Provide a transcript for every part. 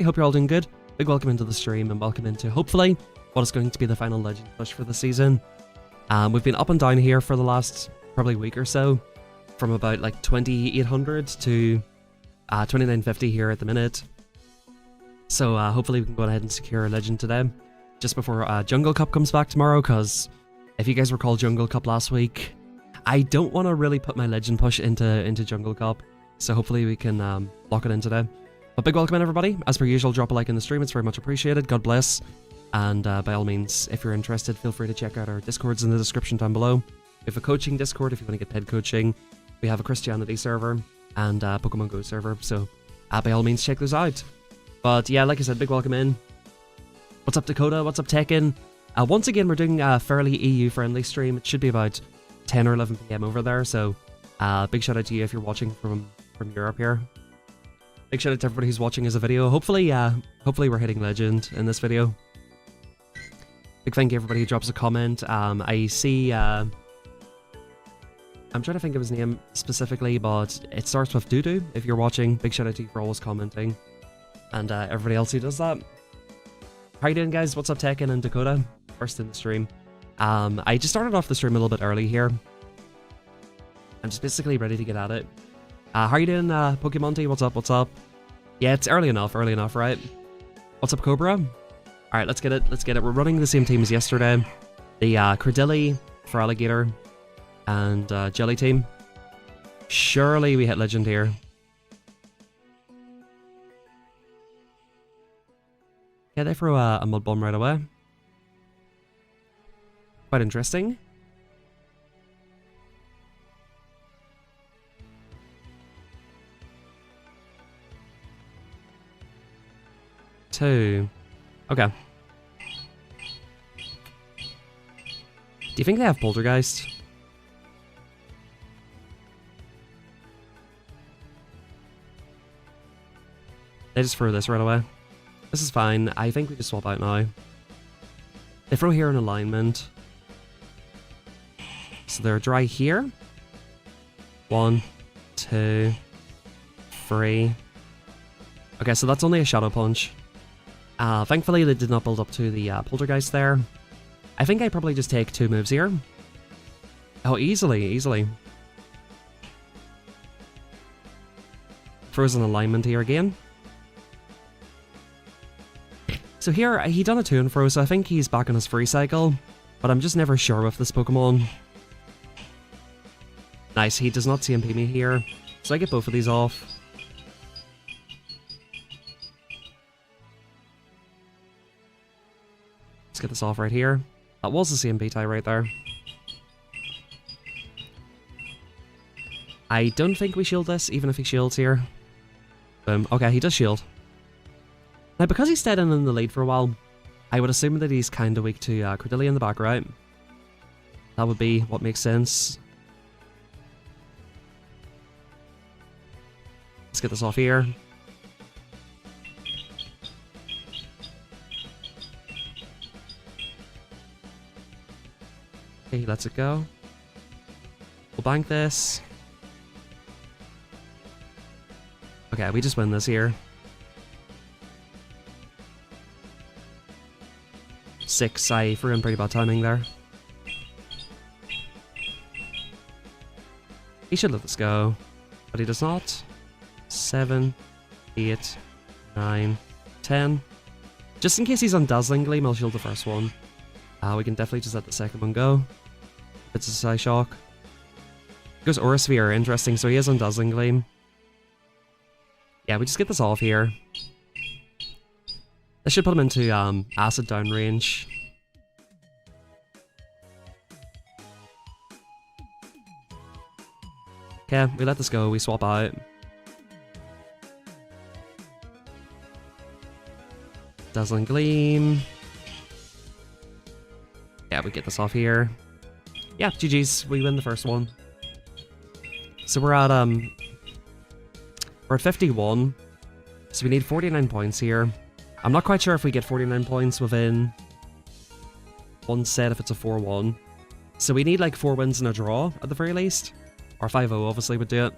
I hope you're all doing good. Big welcome into the stream and welcome into, hopefully, what is going to be the final Legend push for the season. We've been up and down here for the last, probably week or so, from about like 2800 to 2950 here at the minute. So hopefully we can go ahead and secure a Legend today, just before Jungle Cup comes back tomorrow, because if you guys recall Jungle Cup last week, I don't want to really put my Legend push into Jungle Cup, so hopefully we can lock it in today. But big welcome in everybody. As per usual, drop a like in the stream, it's very much appreciated. God bless. And by all means, if you're interested, feel free to check out our Discords in the description down below. We have a coaching Discord if you want to get paid coaching. We have a Christianity server and a Pokemon Go server, so by all means check those out. But yeah, like I said, big welcome in. What's up Dakota? What's up Tekken? Once again, we're doing a fairly EU-friendly stream. It should be about 10 or 11 PM over there, so big shout out to you if you're watching from Europe here. Big shout out to everybody who's watching as a video. Hopefully we're hitting Legend in this video. Big thank you everybody who drops a comment. I see, I'm trying to think of his name specifically, but it starts with Doodoo. If you're watching, big shout out to you for always commenting. And everybody else who does that. How you doing guys? What's up Tekken and Dakota? First in the stream. I just started off the stream a little bit early here. I'm just basically ready to get at it. How you doing, Pokemonty? What's up? What's up? Yeah, it's early enough, right? What's up, Cobra? Alright, let's get it, We're running the same team as yesterday. The Credilli for Alligator and Jelly team. Surely we hit Legend here. Yeah, they throw a Mud Bomb right away. Quite interesting. Two. Okay. Do you think they have Poltergeist? They just throw this right away. This is fine. I think we just swap out now. They throw here in alignment. So they're dry here. 1, 2, 3. Okay, so that's only a Shadow Punch. Thankfully they did not build up to the Poltergeist there. I think I probably just take 2 moves here. Oh, easily. Frozen alignment here again. So here, he done a 2 and fro, so I think he's back on his free cycle. But I'm just never sure with this Pokemon. Nice, he does not CMP me here. So I get both of these off. Let's get this off right here. That was the CMP tie right there. I don't think we shield this, even if he shields here. Boom. Okay, he does shield. Now, because he stayed in the lead for a while, I would assume that he's kind of weak to Credilli in the back, right? That would be what makes sense. Let's get this off here. Okay, lets it go. We'll bank this. Okay, we just win this here. 6, I threw in pretty bad timing there. He should let this go, but he does not. 7, 8, 9, 10. Just in case he's on Dazzling Gleam, I'll shield the first one. We can definitely just let the second one go. It's a Psyshock. Goes Aura Sphere, interesting, so he is on Dazzling Gleam. Yeah, we just get this off here. This should put him into Acid down range. Okay, we let this go, we swap out. Dazzling Gleam. Yeah, we get this off here. Yeah, GG's, we win the first one. So we're at 51. So we need 49 points here. I'm not quite sure if we get 49 points within one set if it's a 4-1. So we need like 4 wins and a draw at the very least. Or 5-0 obviously would do it.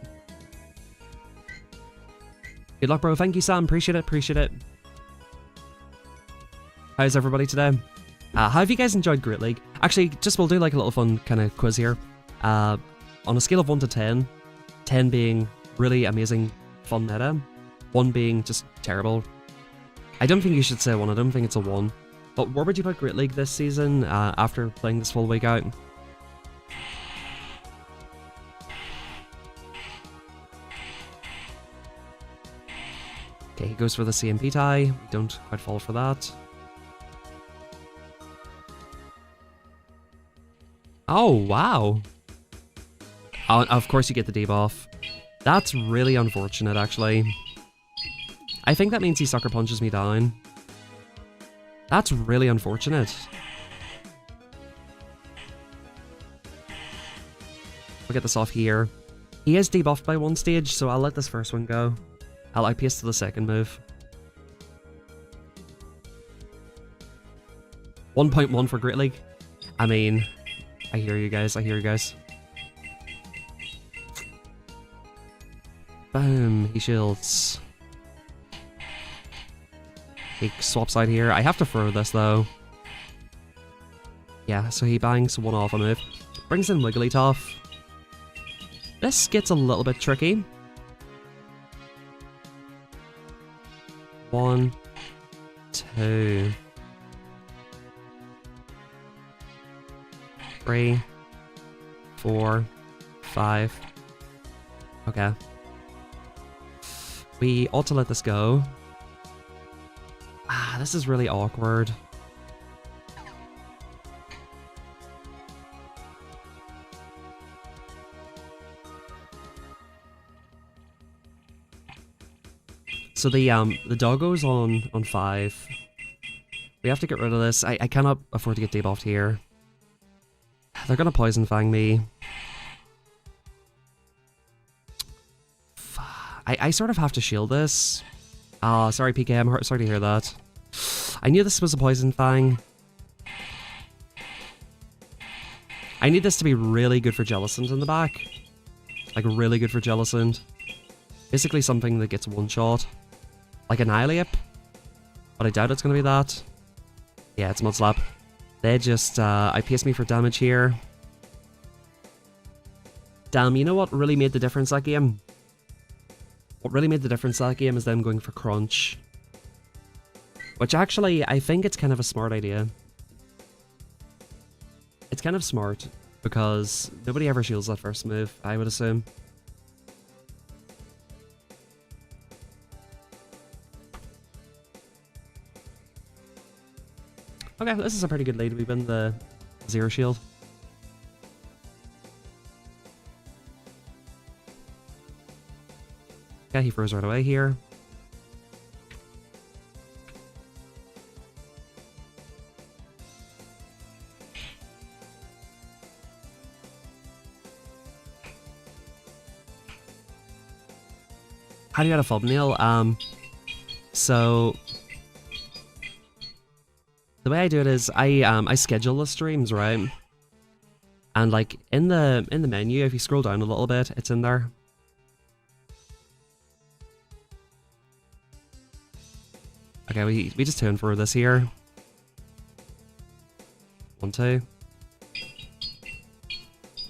Good luck, bro. Thank you, Sam. Appreciate it. Appreciate it. How's everybody today? How have you guys enjoyed Great League? Actually, just we'll do like a little fun kind of quiz here. On a scale of 1 to 10, 10 being really amazing, fun meta, 1 being just terrible. I don't think you should say 1, I don't think it's a 1. But where would you put Great League this season after playing this full week out? Okay, he goes for the CMP tie. We don't quite fall for that. Oh, wow. Oh, of course you get the debuff. That's really unfortunate, actually. I think that means he sucker punches me down. That's really unfortunate. We'll get this off here. He is debuffed by 1 stage, so I'll let this first one go. I'll outpace to the second move. 1.1 for Great League. I mean, I hear you guys, I hear you guys. Boom, he shields. He swaps out here. I have to throw this though. Yeah, so he bangs 1 off a move. Brings in Wigglytuff. This gets a little bit tricky. 1, 2, 3, 4, 5. Okay. We ought to let this go. Ah, this is really awkward. So the doggo's on 5. We have to get rid of this. I cannot afford to get debuffed here. They're gonna Poison Fang me. I sort of have to shield this. Ah, sorry PK, I'm sorry to hear that. I knew this was a Poison Fang. I need this to be really good for Jellicent in the back. Like really good for Jellicent. Basically something that gets 1-shot. Like Annihilate. But I doubt it's going to be that. Yeah, it's Mud Slap. They just outpaced me for damage here. Damn, you know what really made the difference that game? What really made the difference that game is them going for Crunch. Which actually, I think it's kind of a smart idea. It's kind of smart, because nobody ever shields that first move, I would assume. Okay, this is a pretty good lead. We win the 0 shield. Okay, he throws right away here. How do you get a thumbnail? So the way I do it is I schedule the streams, right? And like in the menu, if you scroll down a little bit, it's in there. Okay, we just turn for this here. 1, 2.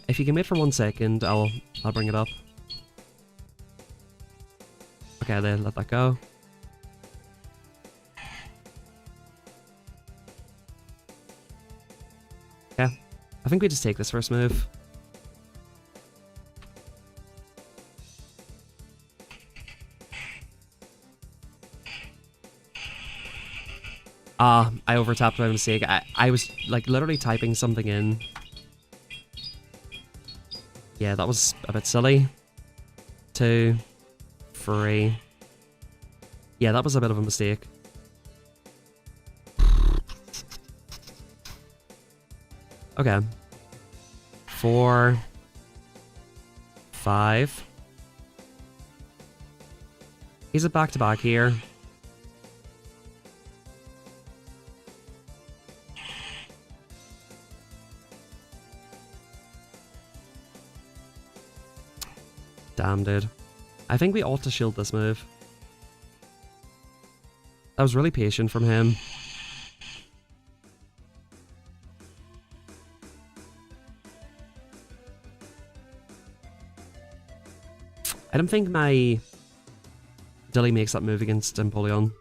If you can wait for 1 second, I'll bring it up. Okay, then let that go. Yeah, I think we just take this first move. I overtapped by mistake. I was like literally typing something in. Yeah, that was a bit silly. 2, 3. Yeah, that was a bit of a mistake. Okay. 4, 5. He's a back-to-back here. Damn, dude. I think we ought to shield this move. That was really patient from him. I don't think my Dilly makes that move against Empoleon.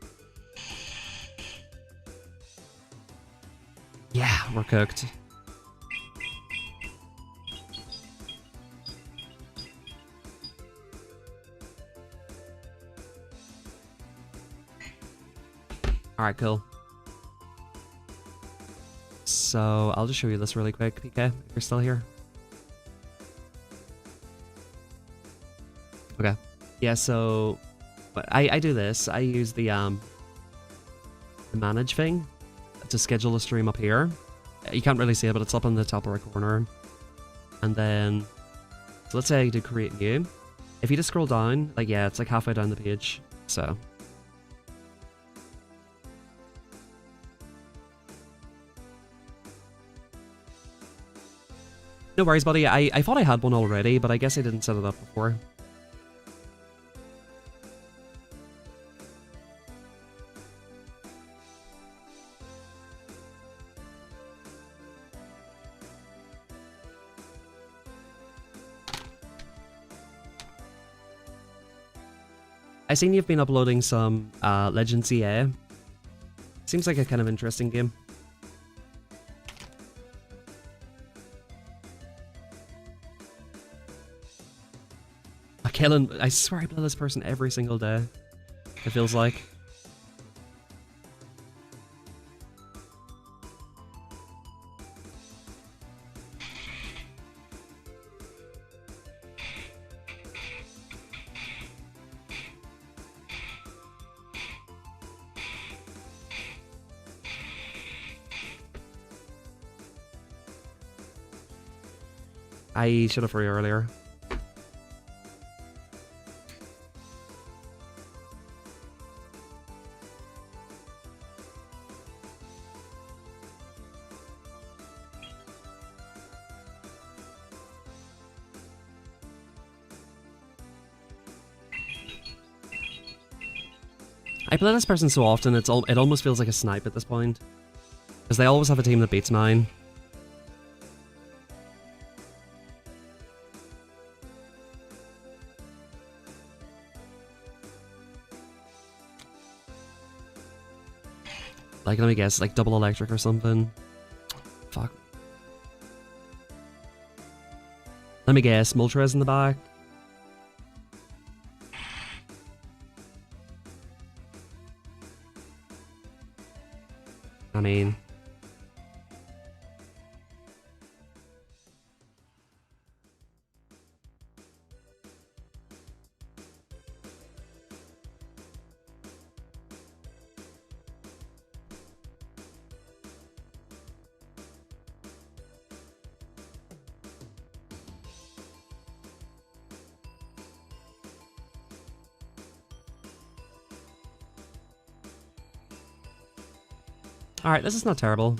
Yeah, we're cooked. Alright, cool. So, I'll just show you this really quick, PK, if you're still here. Okay. Yeah, so I do this. I use the manage thing to schedule a stream up here. You can't really see it, but it's up in the top right corner. And then, so let's say I do create new. If you just scroll down, like, yeah, it's like halfway down the page. So. No worries, buddy. I thought I had one already, but I guess I didn't set it up before. I seen you've been uploading some Legends EA. Seems like a kind of interesting game. Killing, I swear I play this person every single day. It feels like. I should have for you earlier. I play this person so often, it almost feels like a snipe at this point. Because they always have a team that beats mine. Like, let me guess, like double electric or something. Fuck. Let me guess, Moltres in the back. I mean... Alright, this is not terrible.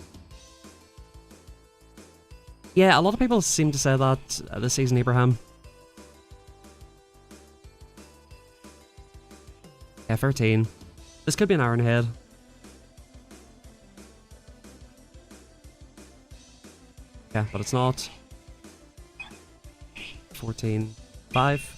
Yeah, a lot of people seem to say that this season, Abraham. Yeah, 13. This could be an Iron Head. Yeah, but it's not. 14. 5.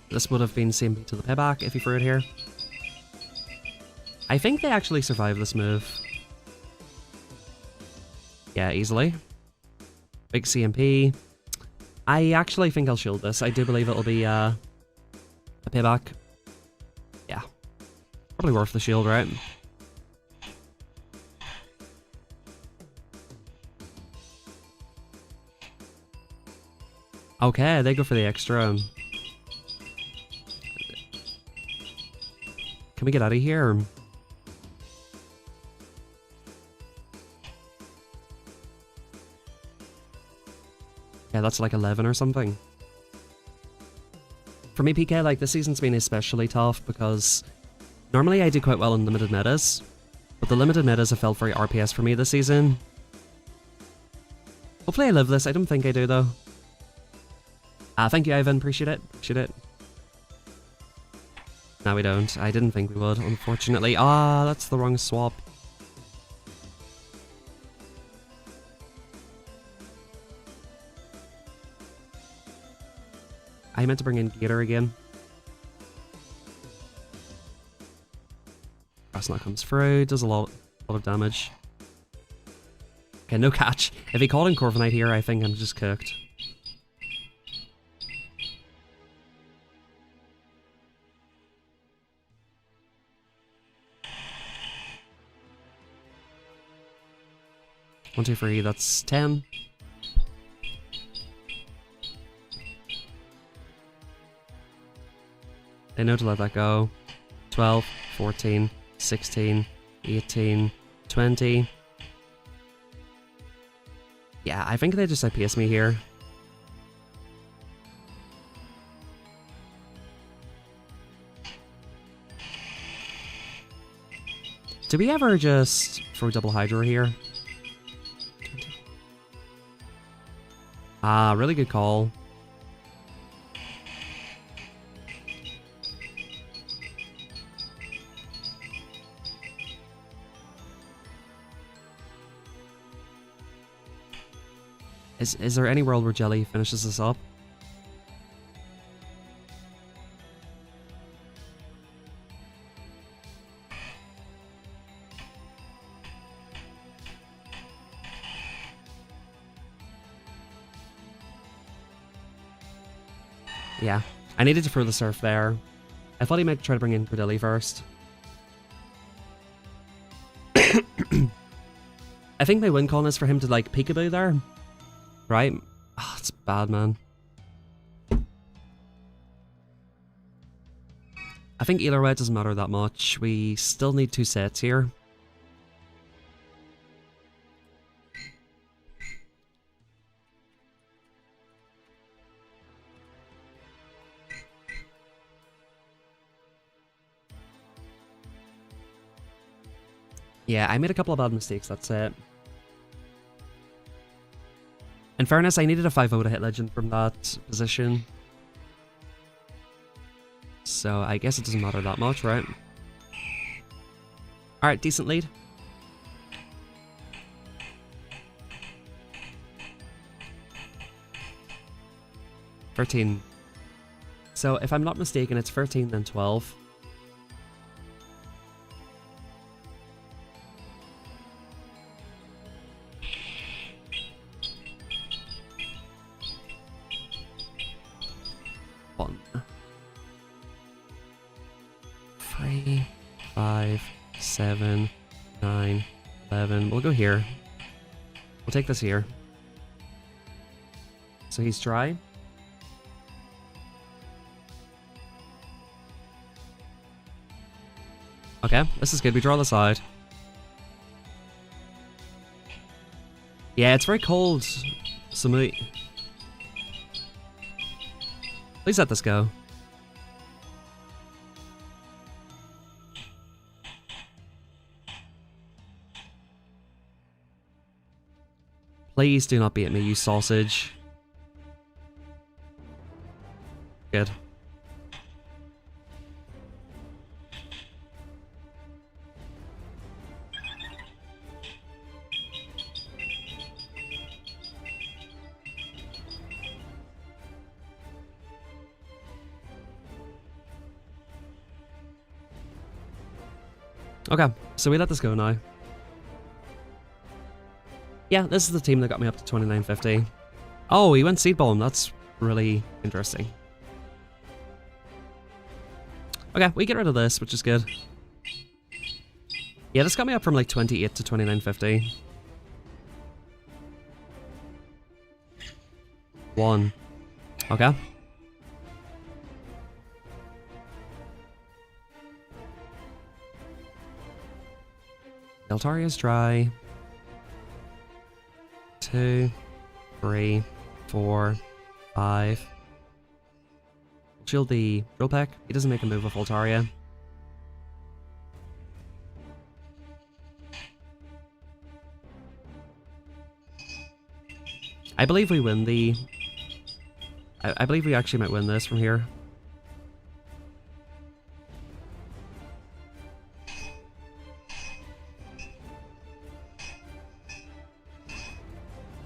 This would have been same beat to the payback if he threw it here. I think they actually survived this move. Yeah, easily. Big CMP. I actually think I'll shield this. I do believe it'll be a payback. Yeah. Probably worth the shield, right? Okay, they go for the extra. Can we get out of here? Yeah, that's like 11 or something. For me, PK, like, this season's been especially tough because normally I do quite well in limited metas, but the limited metas have felt very RPS for me this season. Hopefully I live this. I don't think I do, though. Thank you, Ivan. Appreciate it. Appreciate it. No, we don't. I didn't think we would, unfortunately. Ah, that's the wrong swap. I meant to bring in Gator again. Not comes through, does a lot of damage. Okay, no catch. If he called in Corviknight here, I think I'm just cooked. One, two, three, that's 10. They know to let that go. 12, 14, 16, 18, 20. Yeah, I think they just IPS me here. Did we ever just throw double Hydro here? Ah, really good call. Is there any world where Jelly finishes this up? Yeah, I needed to throw the Surf there. I thought he might try to bring in Cordilli first. I think my win con is for him to like peekaboo there. Right? Oh, it's bad, man. I think either way it doesn't matter that much. We still need 2 sets here. Yeah, I made a couple of bad mistakes, that's it. In fairness, I needed a 5-0 to hit Legend from that position. So I guess it doesn't matter that much, right? Alright, decent lead. $13. So if I'm not mistaken, it's 13 then 12. One, 3, 5, 7, 9, 11. We'll go here. We'll take this here. So he's dry. Okay, this is good. We draw the side. Yeah, it's very cold. So please let this go. Please do not beat me, you sausage. Good. Okay, so we let this go now. Yeah, this is the team that got me up to 2950. Oh, he went Seed Bomb. That's really interesting. Okay, we get rid of this, which is good. Yeah, this got me up from like 28 to 2950. 1. Okay. Deltaria's dry. 2, 3, 4, 5. Shield the Drill Peck. He doesn't make a move with Altaria. I believe we win the... I believe we actually might win this from here.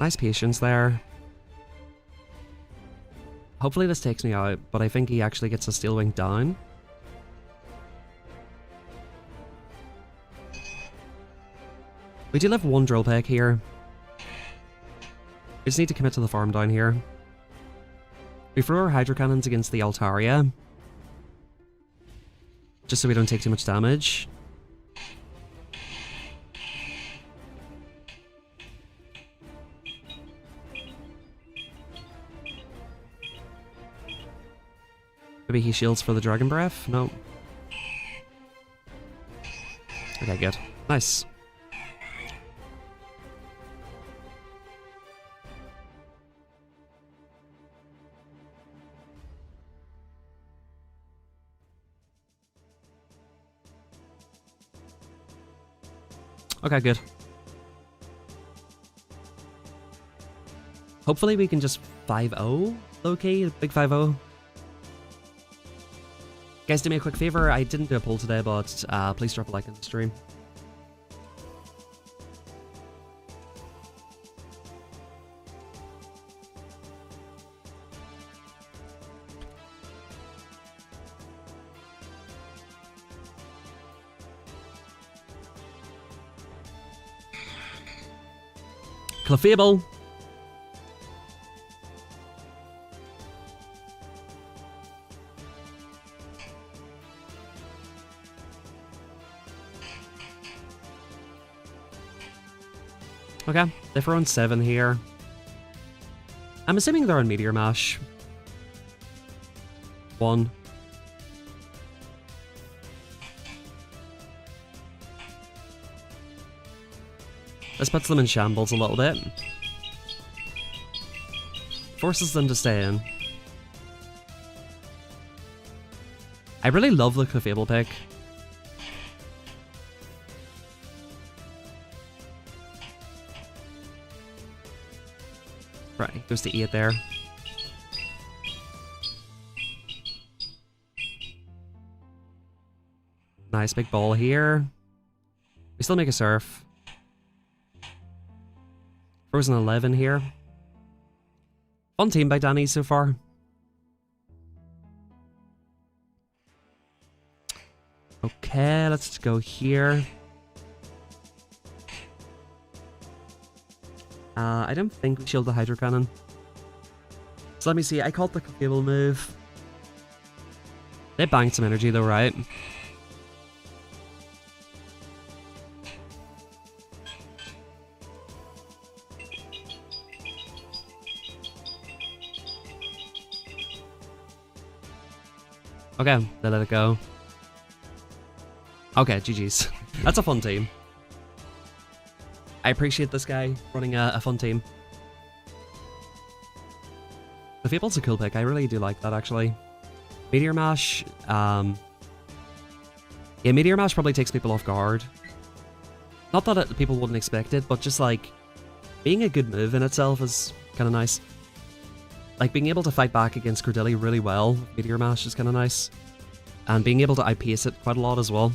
Nice patience there. Hopefully this takes me out, but I think he actually gets a Steel Wing down. We do have one drill peck here. We just need to commit to the farm down here. We throw our Hydro Cannons against the Altaria, just so we don't take too much damage. Maybe he shields for the Dragon Breath? No. Okay, good. Nice. Okay, good. Hopefully we can just 5-0 low-key, big 5-0. Guys, do me a quick favor, I didn't do a poll today, but please drop a like on the stream. Clefable. Okay, they're throwing 7 here. I'm assuming they're on Meteor Mash. 1. This puts them in shambles a little bit. Forces them to stay in. I really love the Clefable pick. Right, goes to 8 there. Nice big ball here. We still make a surf. Frozen 11 here. Fun team by Danny so far. Okay, let's go here. I don't think we shield the Hydro Cannon. So let me see, I called the Cable move. They banged some energy though, right? Okay, they let it go. Okay, GG's. That's a fun team. I appreciate this guy running a fun team. The Fable's a cool pick. I really do like that, actually. Meteor Mash. Yeah, Meteor Mash probably takes people off guard. Not that people wouldn't expect it, but just like being a good move in itself is kind of nice. Like being able to fight back against Cordilli really well, Meteor Mash is kind of nice. And being able to outpace it quite a lot as well.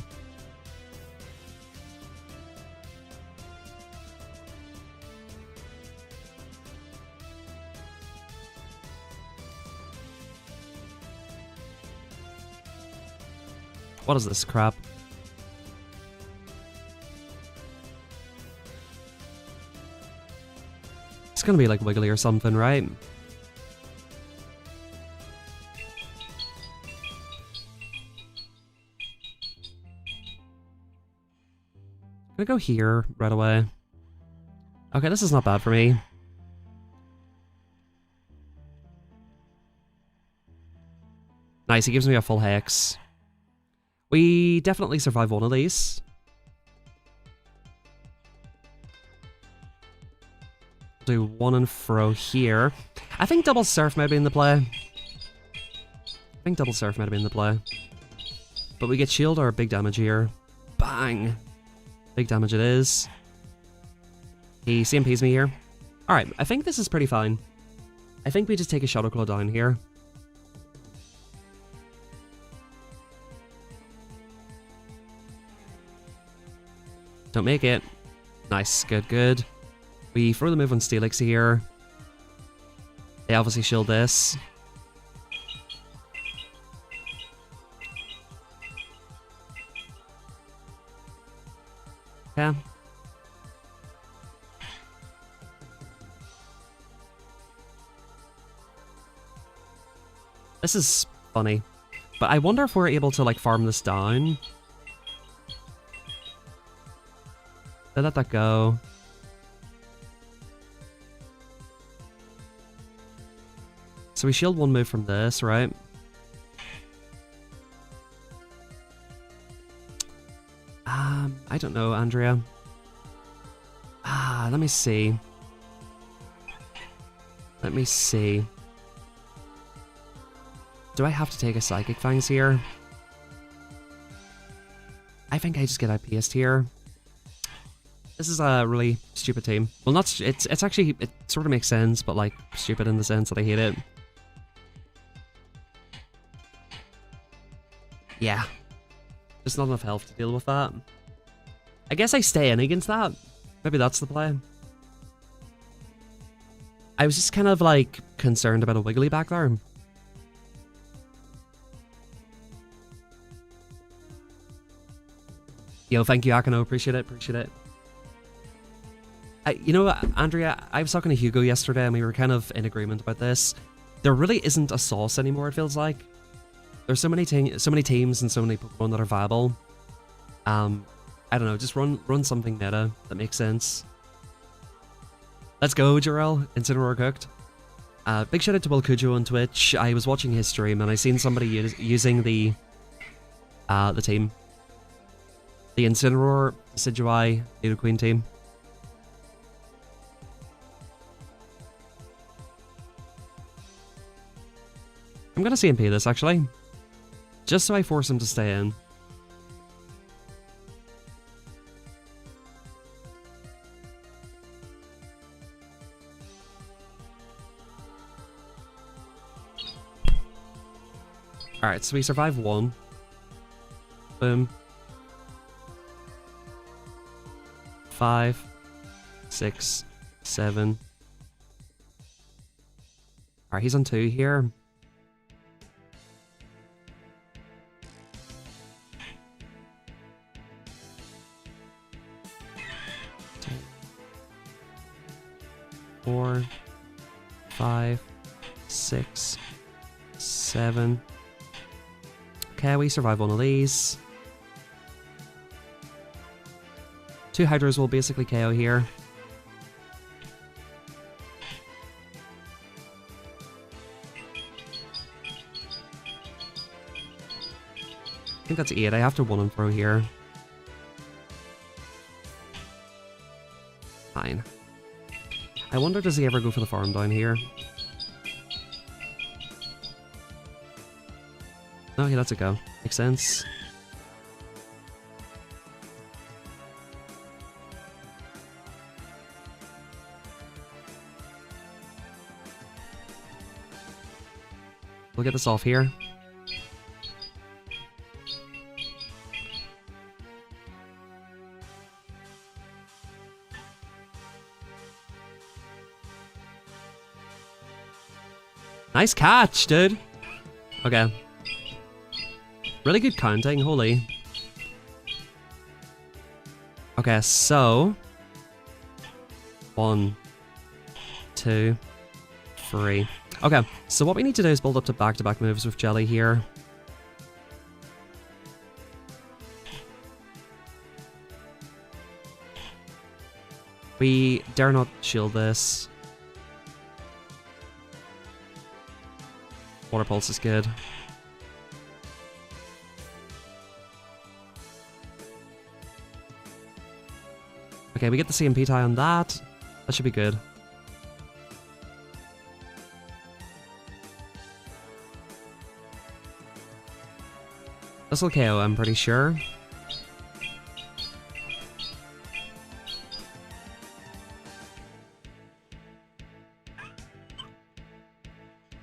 What is this crap? It's gonna be like Wiggly or something, right? I'm gonna go here right away. Okay, this is not bad for me. Nice, he gives me a full hex. We definitely survive one of these. Do one and fro here. I think double surf might be in the play. But we get shield or big damage here. Bang! Big damage it is. He CMPs me here. Alright, I think this is pretty fine. I think we just take a Shadow Claw down here. Don't make it. Nice, good, good. We throw the move on Steelix here. They obviously shield this. Yeah. This is funny. But I wonder if we're able to, like, farm this down. They let that go. So we shield one move from this, right? I don't know, Andrea. Let me see. Let me see. Do I have to take a Psychic Fangs here? I think I just get IP'd here. This is a really stupid team. Well, not... It's actually... It sort of makes sense, but, like, stupid in the sense that I hate it. Yeah. There's not enough health to deal with that. I guess I stay in against that. Maybe that's the play. I was just kind of, like, concerned about a Wiggly back there. Yo, thank you, Akano. Appreciate it. Appreciate it. You know what, Andrea? I was talking to Hugo yesterday, and we were kind of in agreement about this. There really isn't a sauce anymore, it feels like. There's so many teams and so many Pokemon that are viable. I don't know, just run something meta that makes sense. Let's go, Jarell. Incineroar cooked. Big shout out to Will Cujo on Twitch. I was watching his stream and I seen somebody using the team. The Incineroar, Decidueye, Nidoqueen team. I'm gonna CMP this actually. Just so I force him to stay in. Alright, so we survive one. Boom. 5, 6, 7. Alright, he's on 2 here. Four, 5, 6, 7. Okay, we survive one of these. 2 Hydras will basically KO here. I think that's 8. I have to 1 and throw here. Fine. I wonder, does he ever go for the farm down here? No, he lets it go. Makes sense. We'll get this off here. Nice catch, dude. Okay. Really good counting, holy. Okay, so 1, 2, 3. Okay, so what we need to do is build up to back-to-back moves with Jelly here. We dare not shield this. Water Pulse is good. Okay, we get the CMP tie on that. That should be good. This will KO, I'm pretty sure.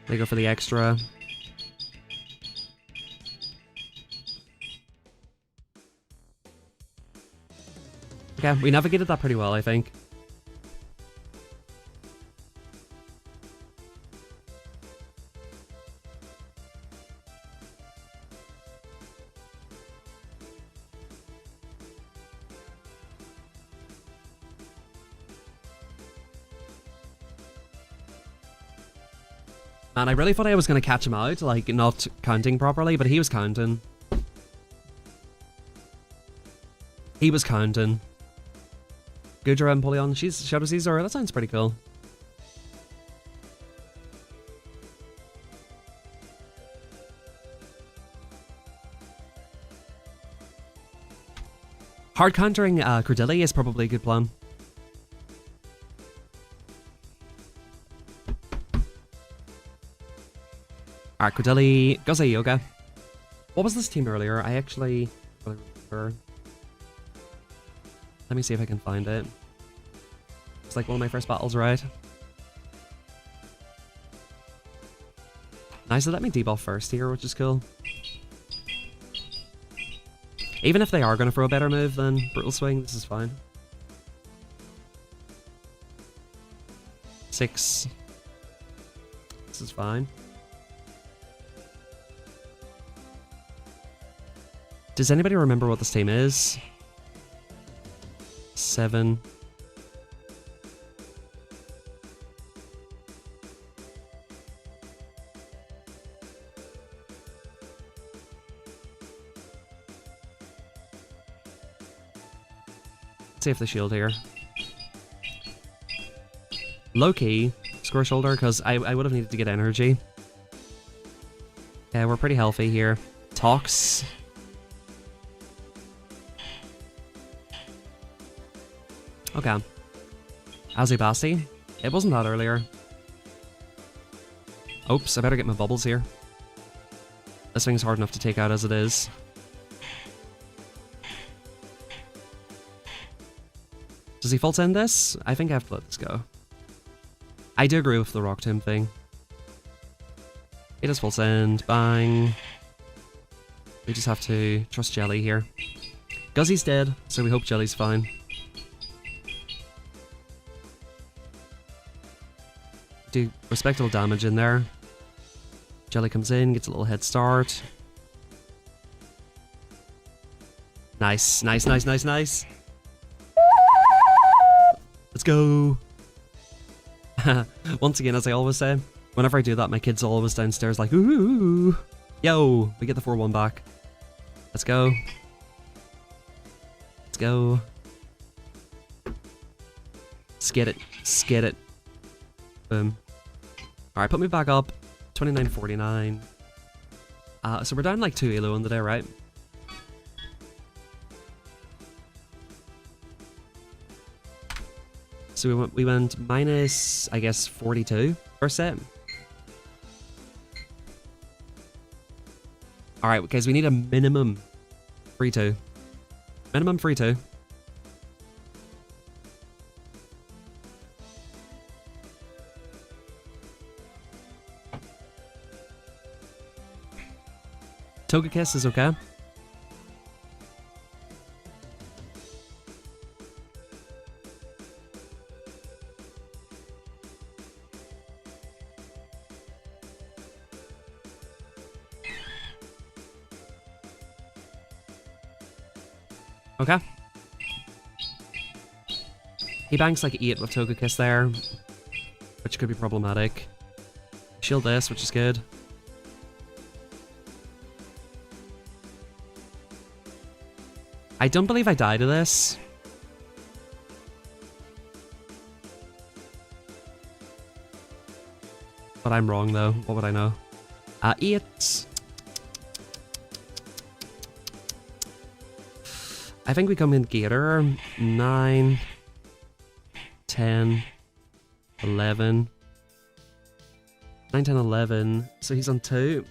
They go for the extra. Okay, we navigated that pretty well, I think. Man, I really thought I was going to catch him out, like, not counting properly, but he was counting. He was counting. Gudra and Polion, she's Shadow Caesar, that sounds pretty cool. Hard countering Cordilli is probably a good plan. Alright, Cordilli, Gozai Yoga. What was this team earlier? I actually don't remember. Let me see if I can find it. It's like one of my first battles, right? Nice, they let me debuff first here, which is cool. Even if they are going to throw a better move than Brutal Swing, this is fine. 6. This is fine. Does anybody remember what this team is? 7. Save the shield here. Low key, score shoulder, because I would have needed to get energy. Yeah, we're pretty healthy here. Tox. Okay. Azubasi. It wasn't that earlier. Oops, I better get my bubbles here. This thing's hard enough to take out as it is. Does he full send this? I think I have to let this go. I do agree with the Rock Tomb thing. He does full send. Bang. We just have to trust Jelly here. Guzzy's dead, so we hope Jelly's fine. Do respectable damage in there. Jelly comes in, gets a little head start. Nice, nice, nice, nice, nice. Let's go. Once again, as I always say, whenever I do that, my kids are always downstairs like, ooh. Yo, we get the 4-1 back. Let's go. Let's go. Skid it. Skid it. Boom. Alright, put me back up. 29.49. So we're down like 2 ELO on the day, right? So we went minus, I guess, 42 first set. Alright, guys, we need a minimum 3-2. Minimum 3-2. Togekiss is okay. Okay. He banks like 8 with Togekiss there, which could be problematic. Shield this, which is good. I don't believe I die to this. But I'm wrong though. What would I know? 8. I think we come in Gator. 9, 10, 11. 9, 10, 11. So he's on 2.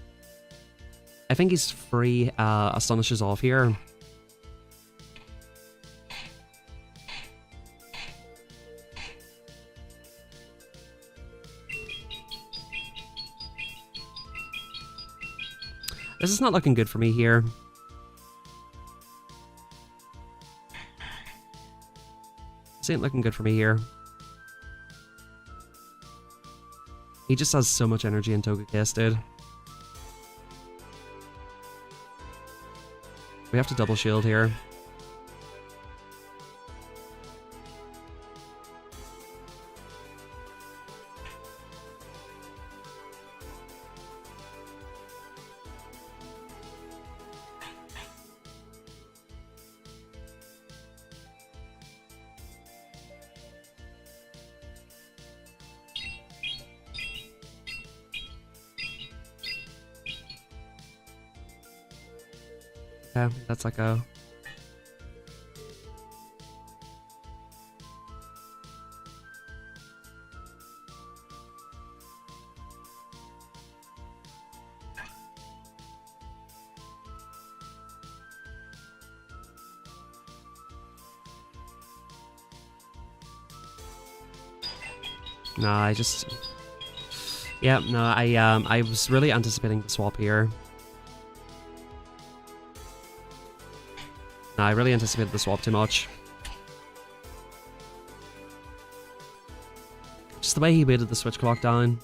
I think he's free. Astonishes off here. This is not looking good for me here. This ain't looking good for me here. He just has so much energy in Togekiss, dude. We have to double shield here. Okay, let's let go. No, I just... Yeah, no, I was really anticipating the swap here. No, I really anticipated the swap too much. Just the way he weighted the switch clock down,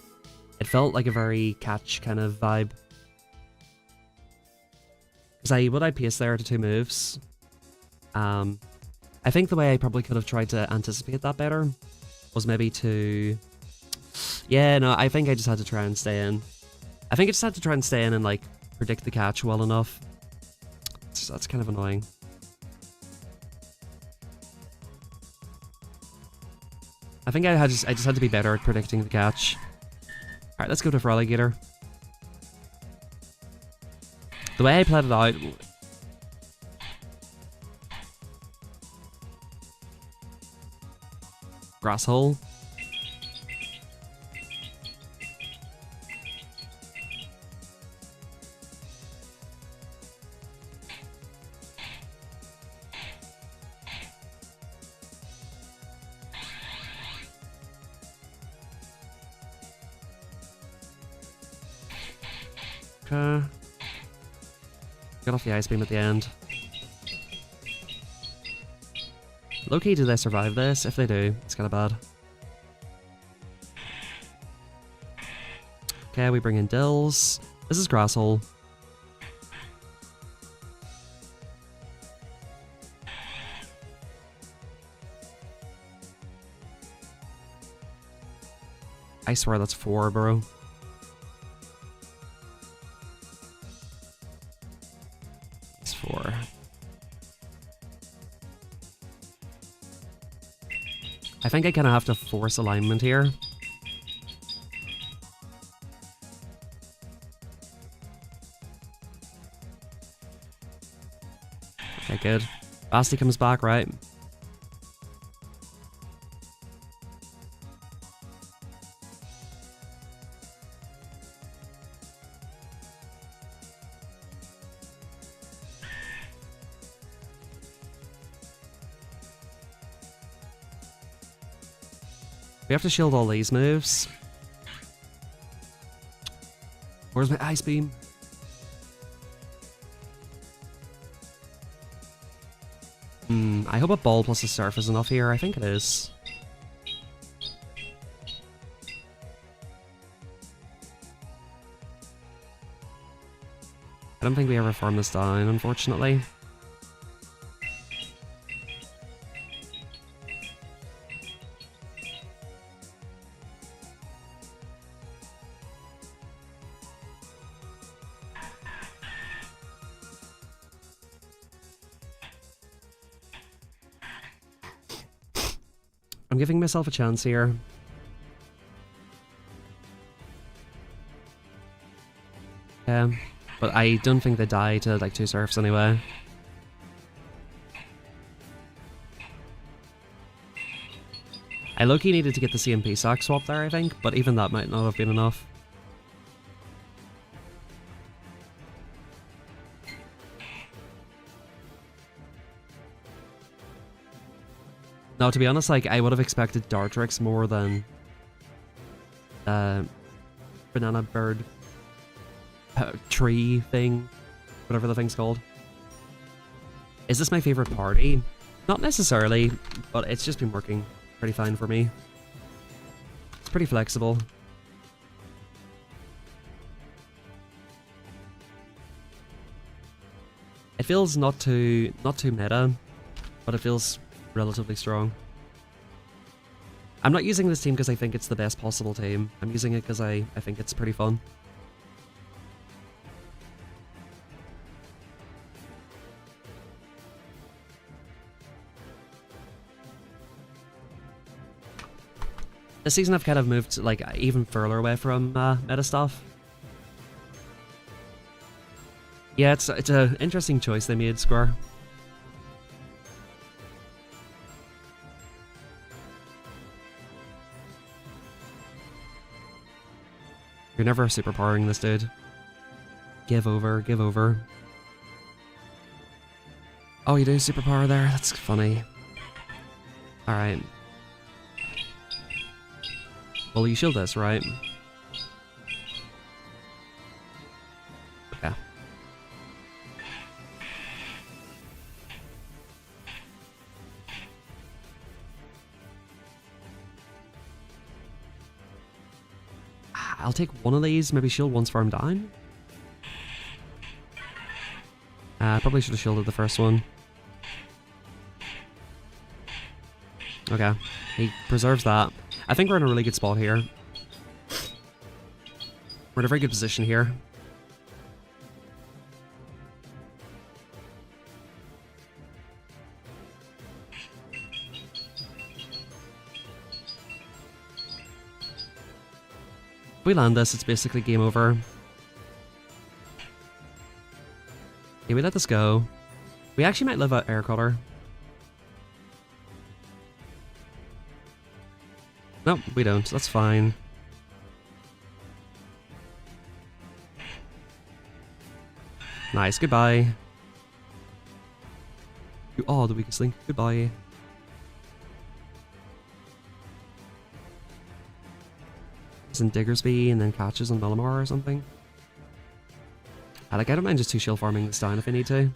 it felt like a very catch kind of vibe. Because would I pace there to 2 moves? I think the way I probably could have tried to anticipate that better was maybe to... Yeah, no, I think I just had to try and stay in. I think I just had to try and stay in and, like, predict the catch well enough. That's kind of annoying. I think I just had to be better at predicting the catch. Alright, let's go to Alligator. The way I played it out... Grass hole. Okay. Get off the ice beam at the end. Low-key, do they survive this? If they do, it's kind of bad. Okay, we bring in Dills. This is Grasshole. I swear that's 4, bro. It's 4. I think I kind of have to force alignment here. Okay, good. Basti comes back, right? We have to shield all these moves. Where's my ice beam? I hope a ball plus a surf is enough here. I think it is. I don't think we ever farm this down, unfortunately. I'm giving myself a chance here. Yeah, but I don't think they die to like 2 surfs anyway. I low-key needed to get the CMP sack swap there, I think, but even that might not have been enough. No, to be honest, like, I would have expected Dartrix more than banana bird tree thing, whatever the thing's called. Is this my favorite party? Not necessarily, but it's just been working pretty fine for me. It's pretty flexible. It feels not too meta, but it feels relatively strong. I'm not using this team because I think it's the best possible team. I'm using it because I think it's pretty fun. This season I've kind of moved like even further away from meta stuff. Yeah, it's a interesting choice they made, Square. You're never superpowering this dude. Give over, give over. Oh, you do superpower there? That's funny. Alright. Well, you shield this, right? Okay. I'll take one of these, maybe shield once farm down. Probably should have shielded the first one. Okay, he preserves that. I think we're in a really good spot here. We're in a very good position here. If we land this, it's basically game over. Okay, we let this go. We actually might live out air cutter. Nope, we don't. That's fine. Nice, goodbye. You are the weakest link. Goodbye. Isn't Diggersby and then catches on Melamar or something? I don't mind just 2 shield farming this down if I need to.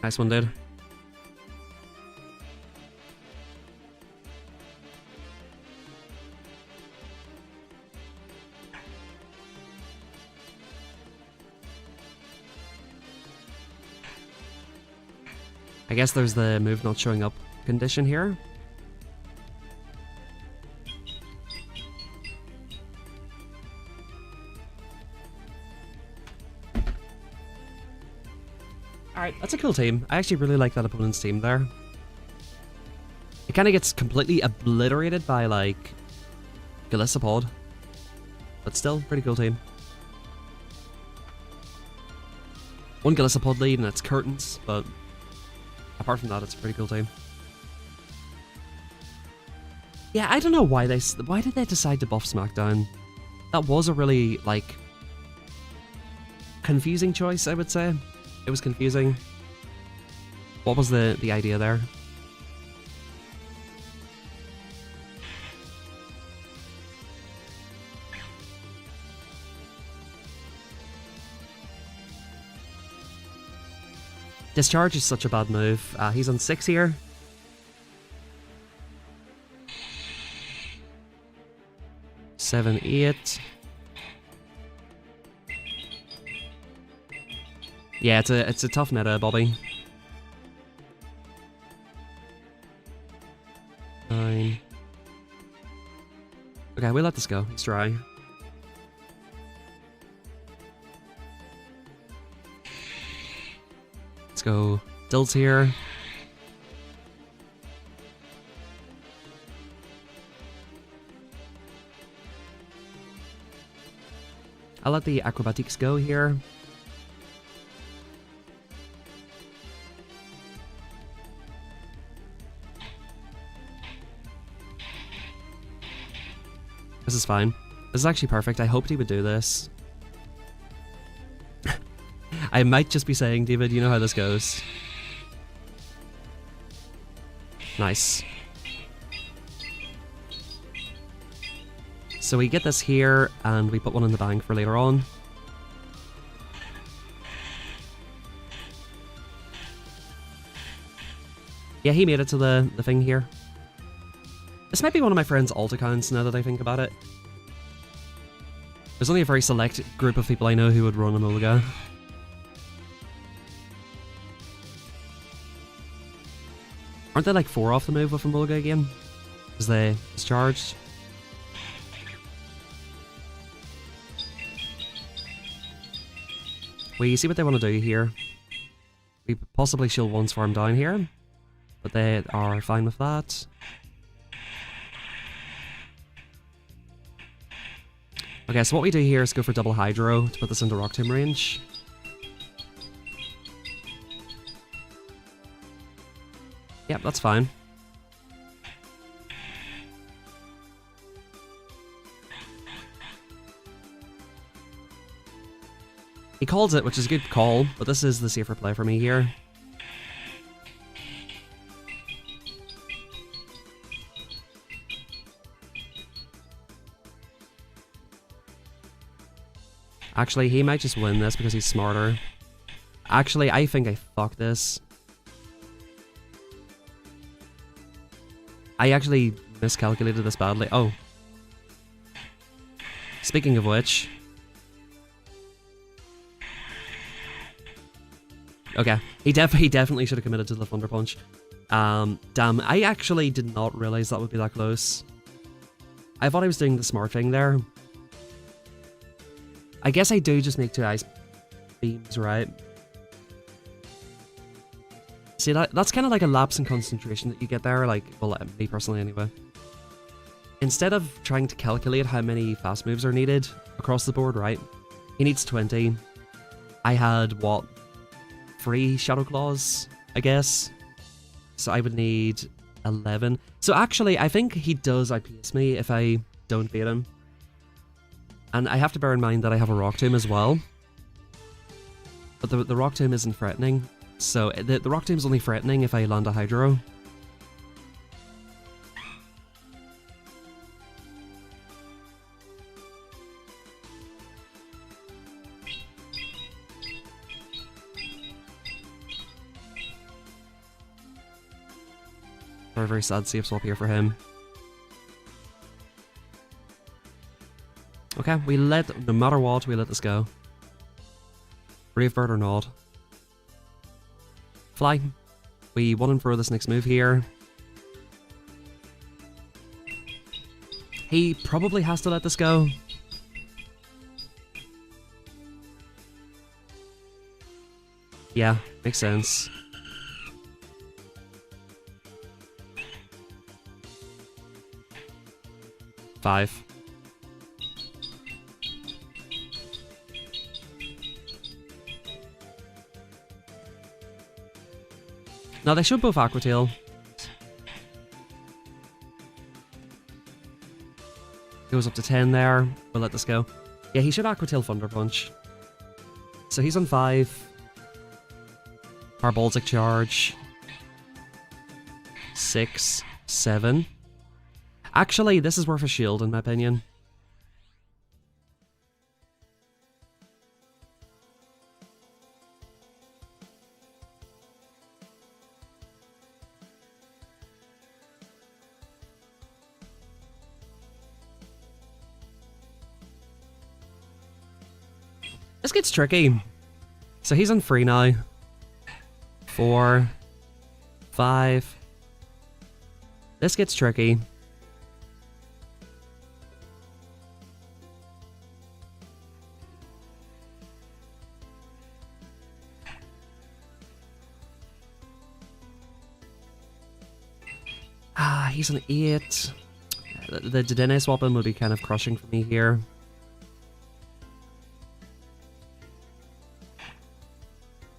Nice one, dude. I guess there's the move not showing up condition here. Alright, that's a cool team. I actually really like that opponent's team there. It kind of gets completely obliterated by, like, Galissapod. But still, pretty cool team. One Galissapod lead and it's curtains, but apart from that, it's a pretty cool team. Yeah, I don't know why did they decide to buff SmackDown? That was a really, like, confusing choice, I would say. It was confusing. What was the idea there? Discharge is such a bad move. He's on 6 here. Seven, 8. Yeah, it's a tough meta, Bobby. 9. Okay, we'll let this go. He's dry. Let's go. Dill's here. I'll let the acrobatics go here. This is fine. This is actually perfect. I hoped he would do this. I might just be saying, David, you know how this goes. Nice. So we get this here, and we put one in the bank for later on. Yeah, he made it to the thing here. This might be one of my friend's alt accounts now that I think about it. There's only a very select group of people I know who would run a Mulliga. Aren't they like 4 off the move with a Mulliga again? Because they discharged. We see what they want to do here. We possibly shield one swarm down here, but they are fine with that. Okay, so what we do here is go for double Hydro to put this into Rock Tomb range. Yep, that's fine. He calls it, which is a good call, but this is the safer play for me here. Actually, he might just win this because he's smarter. Actually, I think I fucked this. I actually miscalculated this badly. Oh. Speaking of which... Okay, he definitely should have committed to the Thunder Punch. Damn, I actually did not realize that would be that close. I thought I was doing the smart thing there. I guess I do just make 2 ice beams, right? See, that's kind of like a lapse in concentration that you get there, like, well, me personally anyway. Instead of trying to calculate how many fast moves are needed across the board, right? He needs 20. I had, what, 3 Shadow Claws, I guess? So I would need 11. So actually, I think he does outpace me if I don't beat him. And I have to bear in mind that I have a Rock Tomb as well. But the Rock Tomb isn't threatening. So the Rock Tomb is only threatening if I land a Hydro. Very, very sad safe swap here for him. Okay, no matter what, we let this go. Brave Bird or not. Fly. We want him for this next move here. He probably has to let this go. Yeah, makes sense. Five. Now they should both Aqua Tail. Goes up to 10 there. We'll let this go. Yeah, he should Aqua Tail Thunder Punch. So he's on 5. Parabolic Charge. 6, 7. Actually, this is worth a shield in my opinion. This gets tricky. So he's on 3 now. 4, 5. This gets tricky. He's on 8. The Dedenne swapping would be kind of crushing for me here.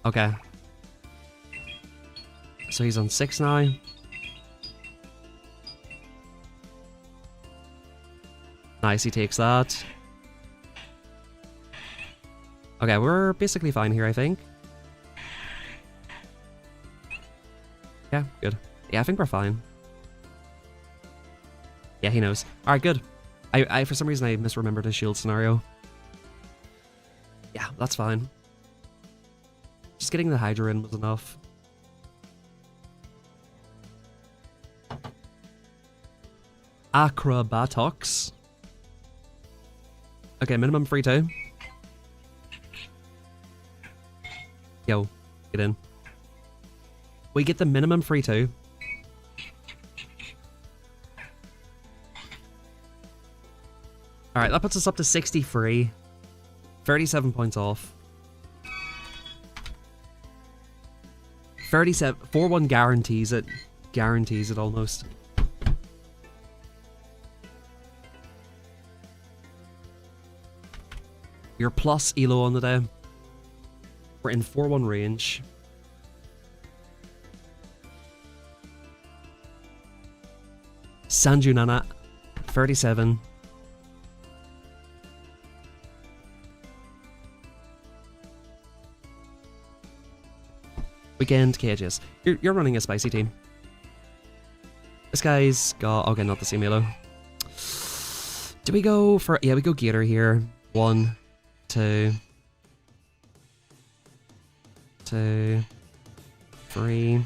Okay. So he's on 6 now. Nice, he takes that. Okay, we're basically fine here, I think. Yeah, good. Yeah, I think we're fine. Yeah, he knows. Alright, good. I for some reason I misremembered his shield scenario. Yeah, that's fine. Just getting the Hydra in was enough. Acrobatox. Okay, minimum free 2. Yo, get in. We get the minimum free 2. Alright, that puts us up to 63. 37 points off. 37. 4-1 guarantees it. Guarantees it almost. You're plus ELO on the day. We're in 4-1 range. Sanjunana, 37. Weekend cages. You're running a spicy team. This guy's got... Okay, not the same ELO. Do we go for... Yeah, we go Gator here. 1, 2, 2, 3,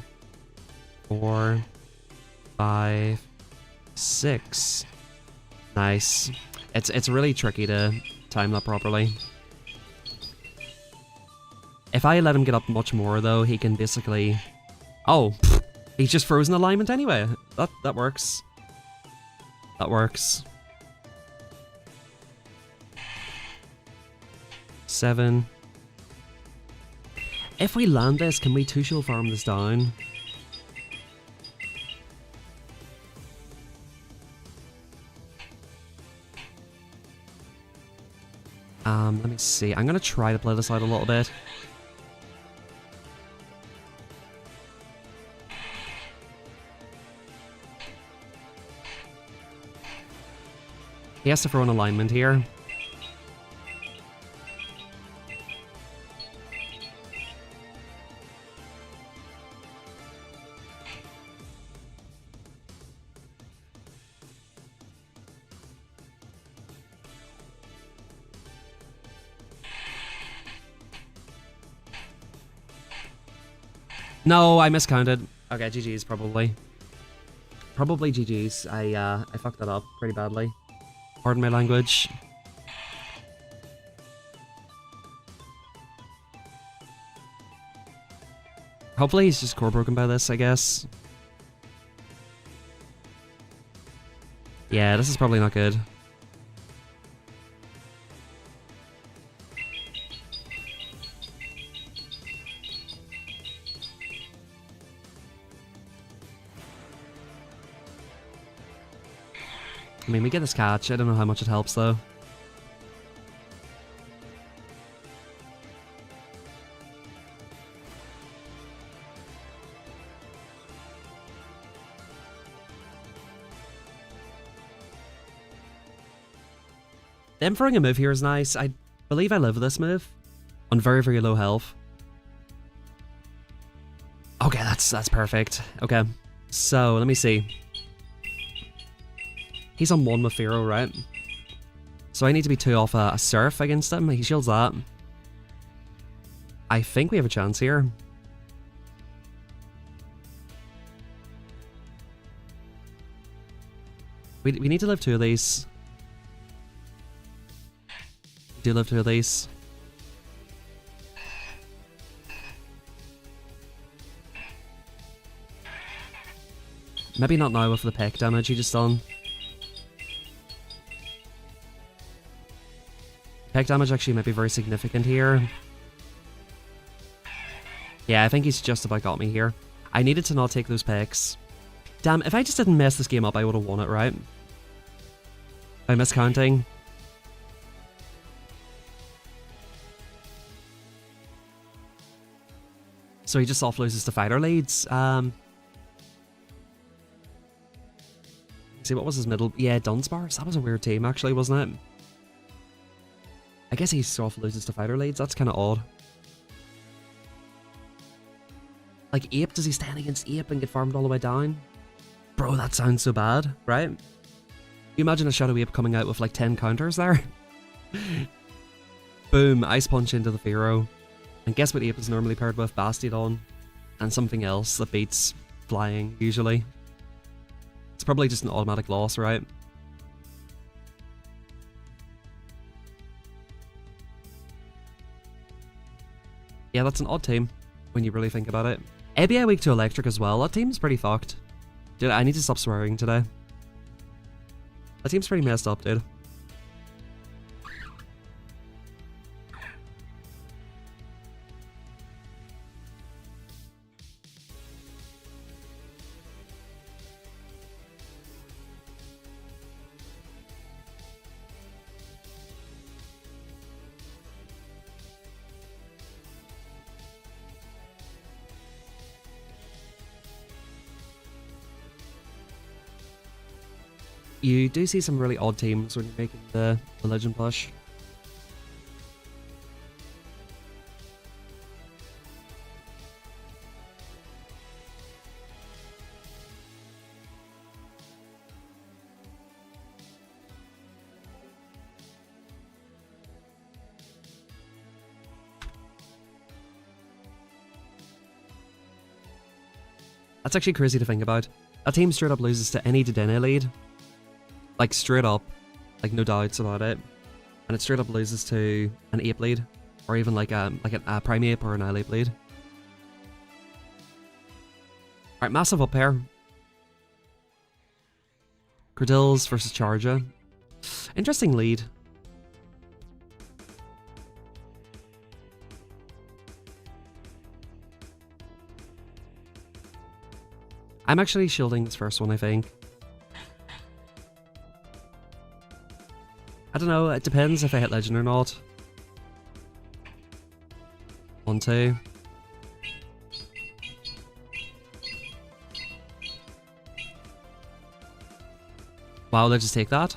4, 5, 6. Nice. It's really tricky to time that properly. If I let him get up much more though, he can basically... Oh, he's just frozen alignment anyway. That works. That works. 7. If we land this, can we two-shield farm this down? Let me see. I'm gonna try to play this out a little bit. He has to throw an alignment here. No, I miscounted. Okay, GG's probably. Probably GG's. I fucked that up pretty badly. Pardon my language. Hopefully he's just core broken by this, I guess. Yeah, this is probably not good. I mean, we get this catch. I don't know how much it helps, though. Them throwing a move here is nice. I believe I live with this move. On very, very low health. Okay, that's perfect. Okay, so let me see. He's on 1 with Pharaoh, right? So I need to be 2 off a Surf against him. He shields that. I think we have a chance here. We need to live 2 of these. We do live 2 of these. Maybe not now with the peck damage he just done. Peck damage actually might be very significant here. Yeah, I think he's just about got me here. I needed to not take those pecks. Damn, if I just didn't mess this game up, I would have won it, right? By miscounting. So he just soft loses to fighter leads. See, what was his middle? Yeah, Dunsparce. That was a weird team, actually, wasn't it? I guess he soft loses to fighter leads. That's kind of odd. Like, Ape, does he stand against Ape and get farmed all the way down? Bro, that sounds so bad, right? You imagine a Shadow Ape coming out with like 10 counters there? Boom, Ice Punch into the Pharaoh. And guess what Ape is normally paired with? Bastiodon. And something else that beats flying, usually. It's probably just an automatic loss, right? Yeah, that's an odd team, when you really think about it. ABI weak to Electric as well. That team's pretty fucked. Dude, I need to stop swearing today. That team's pretty messed up, dude. You do see some really odd teams when you're making the Legend push. That's actually crazy to think about. A team straight up loses to any Dedenne lead. Like, straight up. Like, no doubts about it. And it straight up loses to an Ape lead. Or even like a Prime Ape or an Isle Ape lead. Alright, massive up pair. Credills versus Charger. Interesting lead. I'm actually shielding this first one, I think. I don't know, it depends if I hit Legend or not. 1, 2. Wow, let's just take that.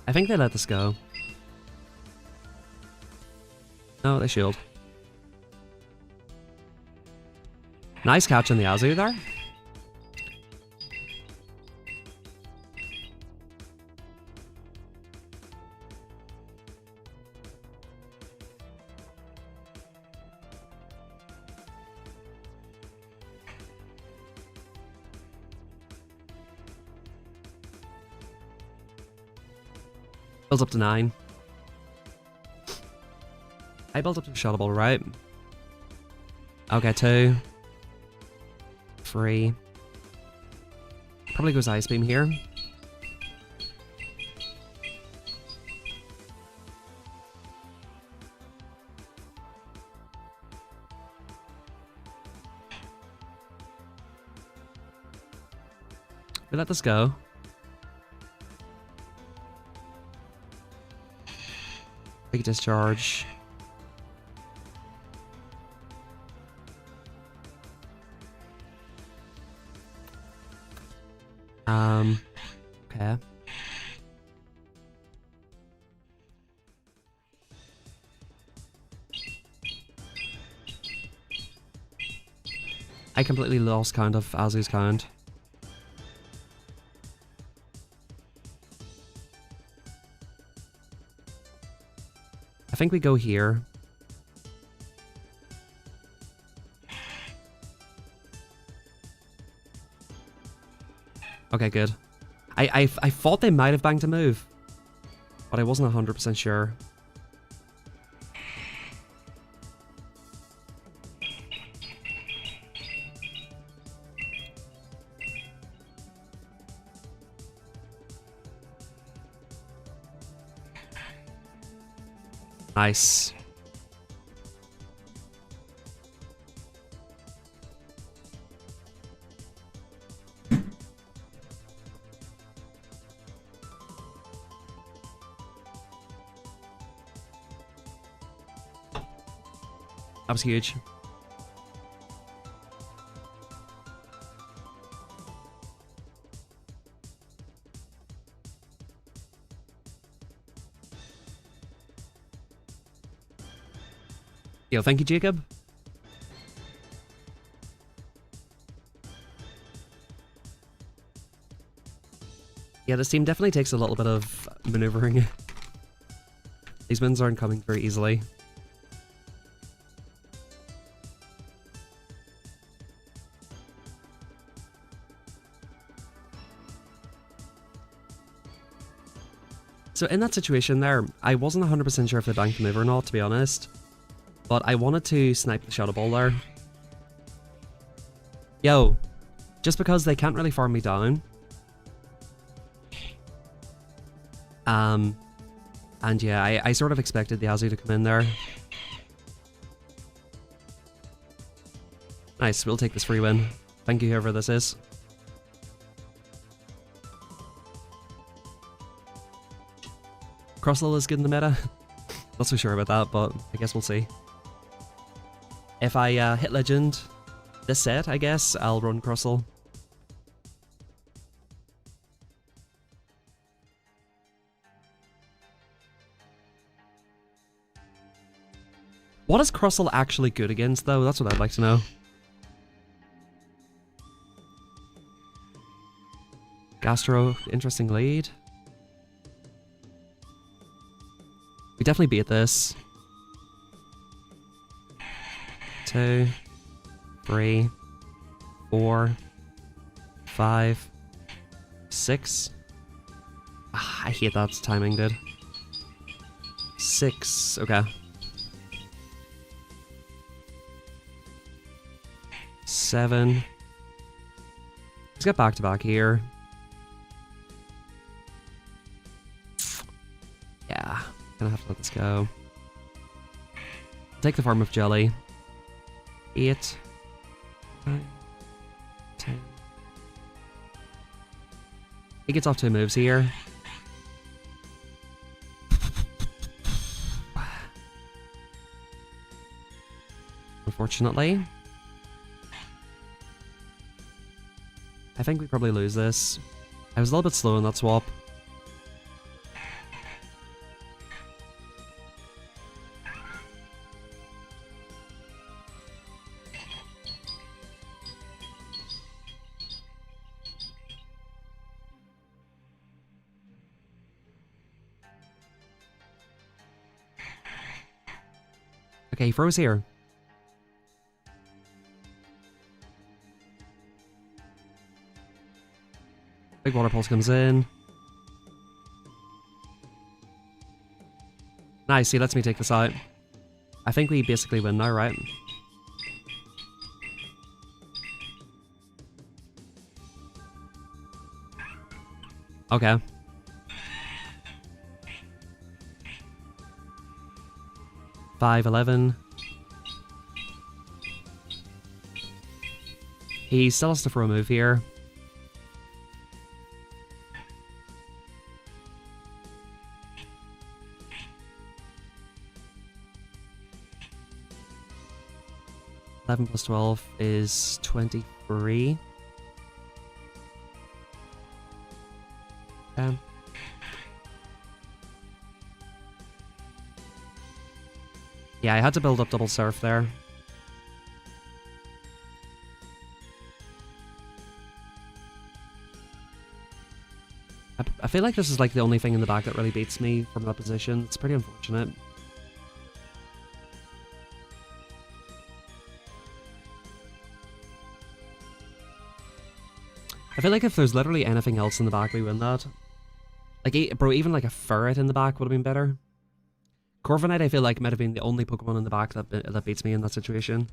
I think they let this go. No, they shield. Nice catch on the Azu there. Builds up to 9. I built up to Shuttleball, right? Okay, 2. 3. Probably goes Ice Beam here. We let this go. Big discharge. Okay. I completely lost count of Azu's count. I think we go here. Okay, good. I thought they might have banged a move, but I wasn't 100% sure. Nice. That was huge. Yo, thank you, Jacob. Yeah, this team definitely takes a little bit of maneuvering. These wins aren't coming very easily. So in that situation there, I wasn't 100% sure if they banked the move or not, to be honest. But I wanted to snipe the shadow ball there. Yo, just because they can't really farm me down. And yeah, I sort of expected the Azu to come in there. Nice, we'll take this free win. Thank you, whoever this is. Crossel is good in the meta. Not so sure about that, but I guess we'll see. If I hit Legend this set, I guess, I'll run Crossel. What is Crossel actually good against, though? That's what I'd like to know. Gastro, interesting lead. We definitely beat this. 2, 3, 4, 5, 6. Ah, I hate that timing, dude. 6, okay. 7. Let's get back to back here. Yeah, gonna have to let this go. Take the form of jelly. 8, 9, 10. He gets off 2 moves here. Unfortunately. I think we probably lose this. I was a little bit slow in that swap. Okay, he froze here. Big water pulse comes in. Nice, he lets me take this out. I think we basically win now, right? Okay. Five, 11. He still has to throw a move here. Eleven plus 12 is 23. Yeah, I had to build up double surf there. I feel like this is like the only thing in the back that really beats me from that position. It's pretty unfortunate. I feel like if there's literally anything else in the back, we win that. Like, bro, even like a ferret in the back would have been better. Corviknight, I feel like, might have been the only Pokemon in the back that beats me in that situation.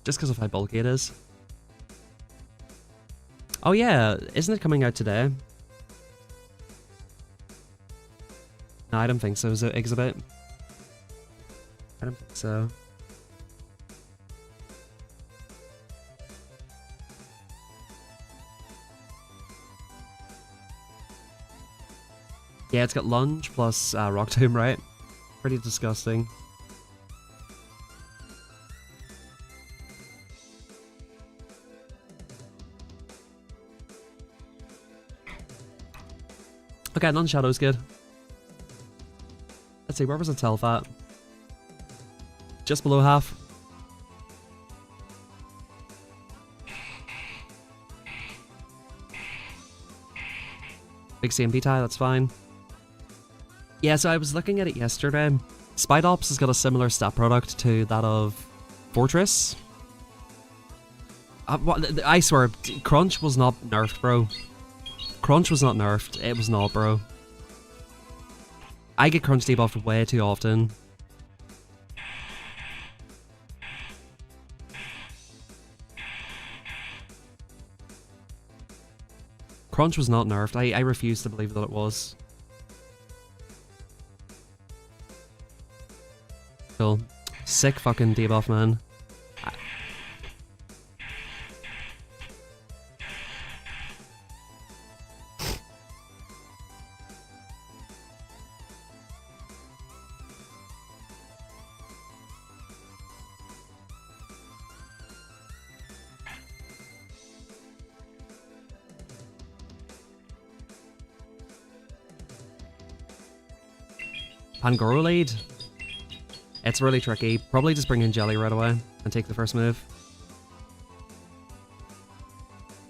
Just because of how bulky it is. Oh yeah, isn't it coming out today? I don't think so, Exhibit. I don't think so. Yeah, it's got Lunge plus Rock Tomb, right? Pretty disgusting. Okay, non-shadow's good. Let's see, where was its health at? Just below half. Big CMP tie, that's fine. Yeah, so I was looking at it yesterday. Spied Ops has got a similar stat product to that of Fortress. I swear, Crunch was not nerfed, bro. Crunch was not nerfed. It was not, bro. I get Crunch debuffed way too often. Crunch was not nerfed. I refuse to believe that it was. Cool. Sick fucking debuff, man. Pangoro lead? It's really tricky. Probably just bring in Jelly right away and take the first move.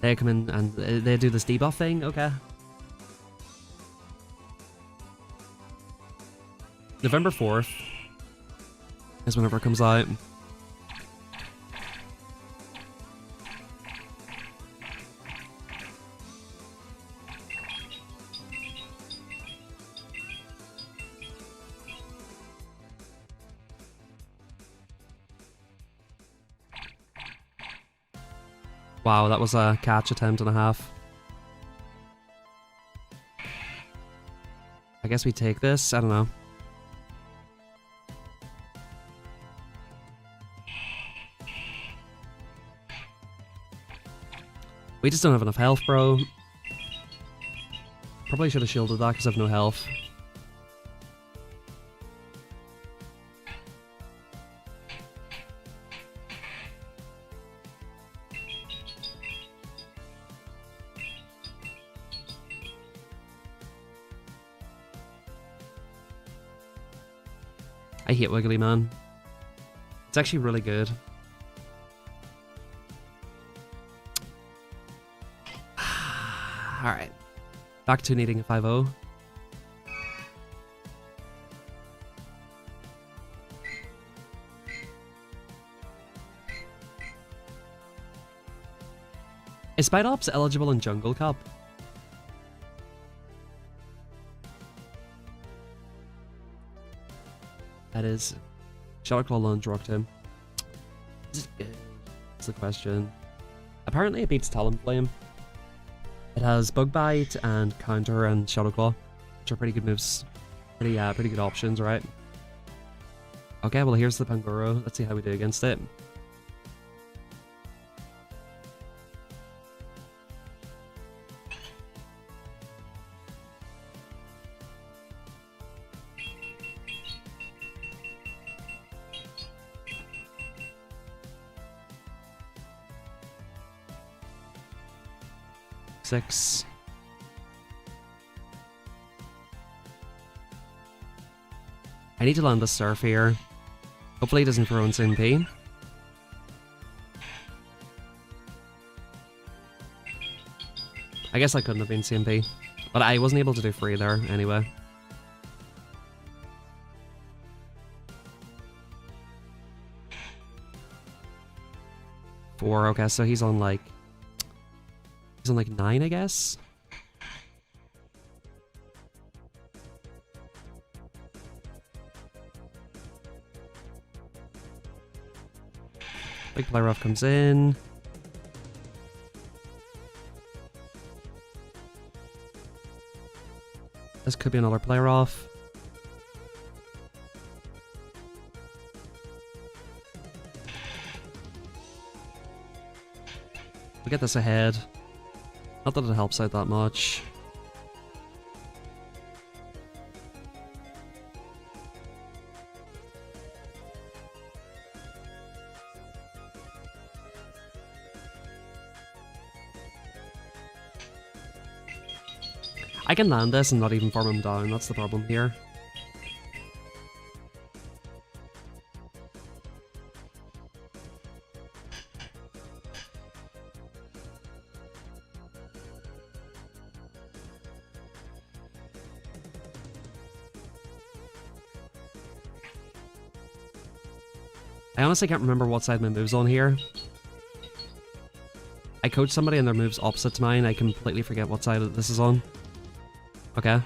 They come in and they do this debuff thing? Okay. November 4th is whenever it comes out. Wow, that was a catch attempt and a half. I guess we take this? I don't know. We just don't have enough health, bro. Probably should have shielded that because I have no health. I hate Wiggly, man. It's actually really good. Alright. Back to needing a 5-0. Is Spied Ops eligible in Jungle Cup? That is. Shadow Claw Lunge rocked him. Is it good? That's the question. Apparently it beats Talonflame. It has Bug Bite and Counter and Shadow Claw, which are pretty good moves. Pretty good options, right? Okay, well here's the Pangoro. Let's see how we do against it. Six. I need to land the Surf here. Hopefully he doesn't throw in CMP. I guess I couldn't have been CMP, but I wasn't able to do free there anyway. Four, okay, so he's on like 9, I guess. Big play rough comes in. This could be another player off. We'll get this ahead. Not that it helps out that much. I can land this and not even farm him down, that's the problem here. I honestly can't remember what side my move's on here. I coach somebody and their move's opposite to mine. I completely forget what side this is on. Okay.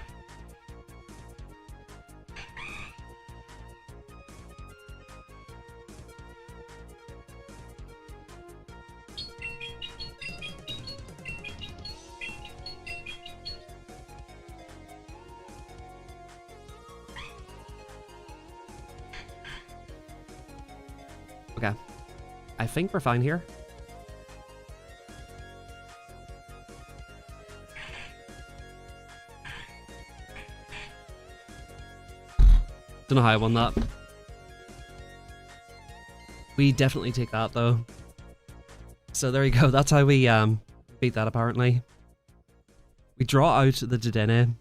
Okay. I think we're fine here. Don't know how I won that. We definitely take that though. So there you go, that's how we beat that apparently. We draw out the Dedenne.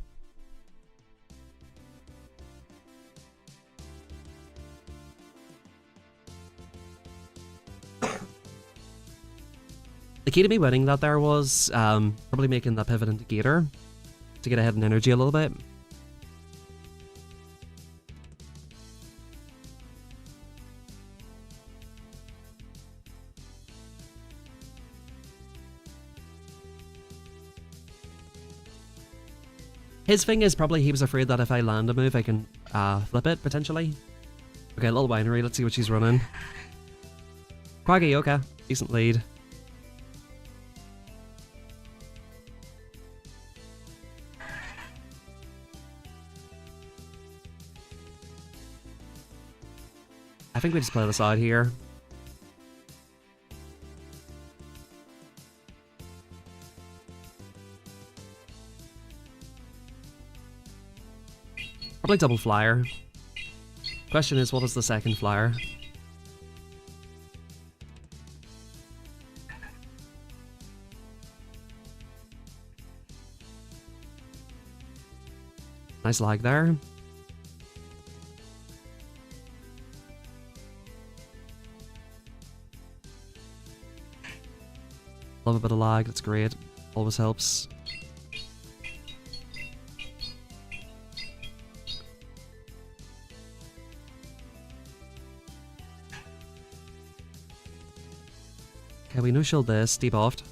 The key to me winning that there was probably making that pivot into Gator to get ahead in energy a little bit. His thing is probably he was afraid that if I land a move I can flip it potentially. Okay, a little winery, let's see what she's running. Quaggy, okay, decent lead. I think we just play this out here. Probably double flyer. Question is, what is the second flyer? Nice lag there. Love a bit of lag, that's great. Always helps. Okay, we no shield this, debuffed.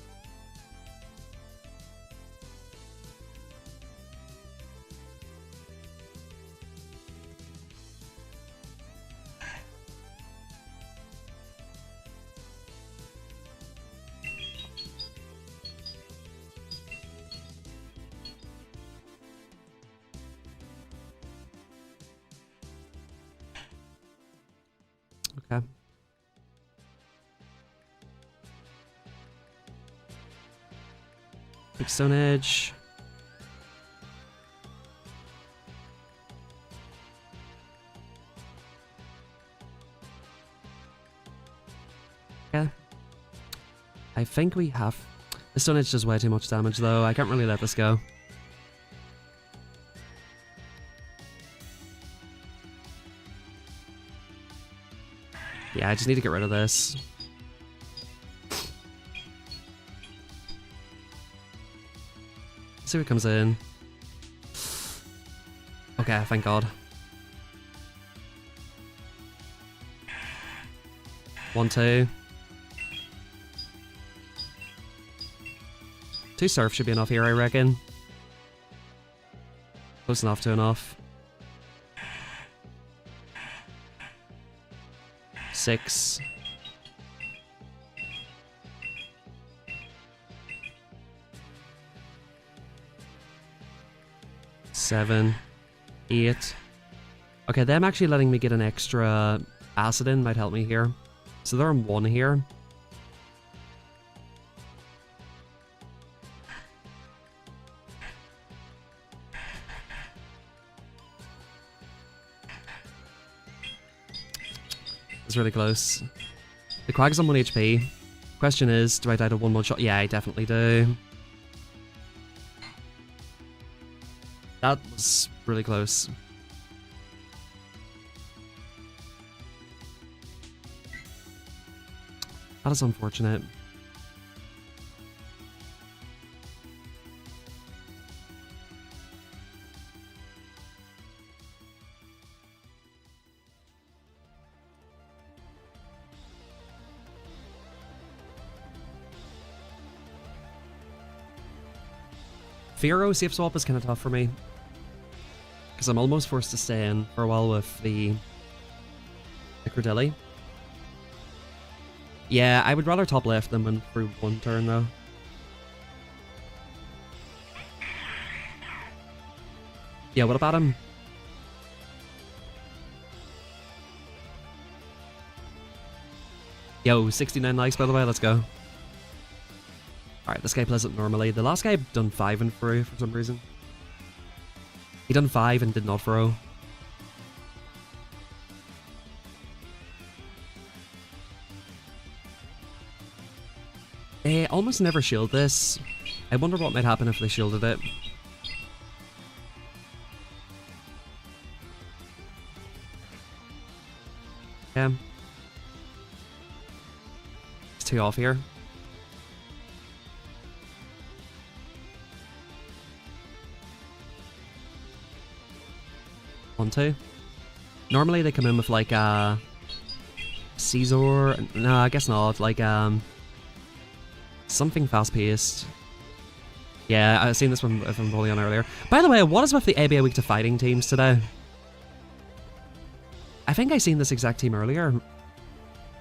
Okay. Big Stone Edge. Okay. I think we have... The Stone Edge does way too much damage though, I can't really let this go. Yeah, I just need to get rid of this. See what comes in. Okay, thank God. 1, 2. 2 surf should be enough here, I reckon. Close enough to enough. 6. 7. 8. Okay, them actually letting me get an extra acid in might help me here. So they're on 1 here. It's really close. The Quag's on 1 HP. Question is, do I die to 1 shot? Yeah, I definitely do. That was really close. That is unfortunate. Firo safe swap is kind of tough for me, because I'm almost forced to stay in for a while with the Credilli. Yeah, I would rather top left than win through 1 turn though. Yeah, what about him? Yo, 69 likes by the way, let's go. Alright, this guy plays it normally. The last guy done 5 and through for some reason. He done 5 and did not throw. They almost never shield this. I wonder what might happen if they shielded it. Yeah. It's 2 off here. Two. Normally they come in with like a Caesar. No, I guess not. Like something fast paced. Yeah, I've seen this from Bullion earlier. By the way, what is with the ABA Week to Fighting teams today? I think I seen this exact team earlier.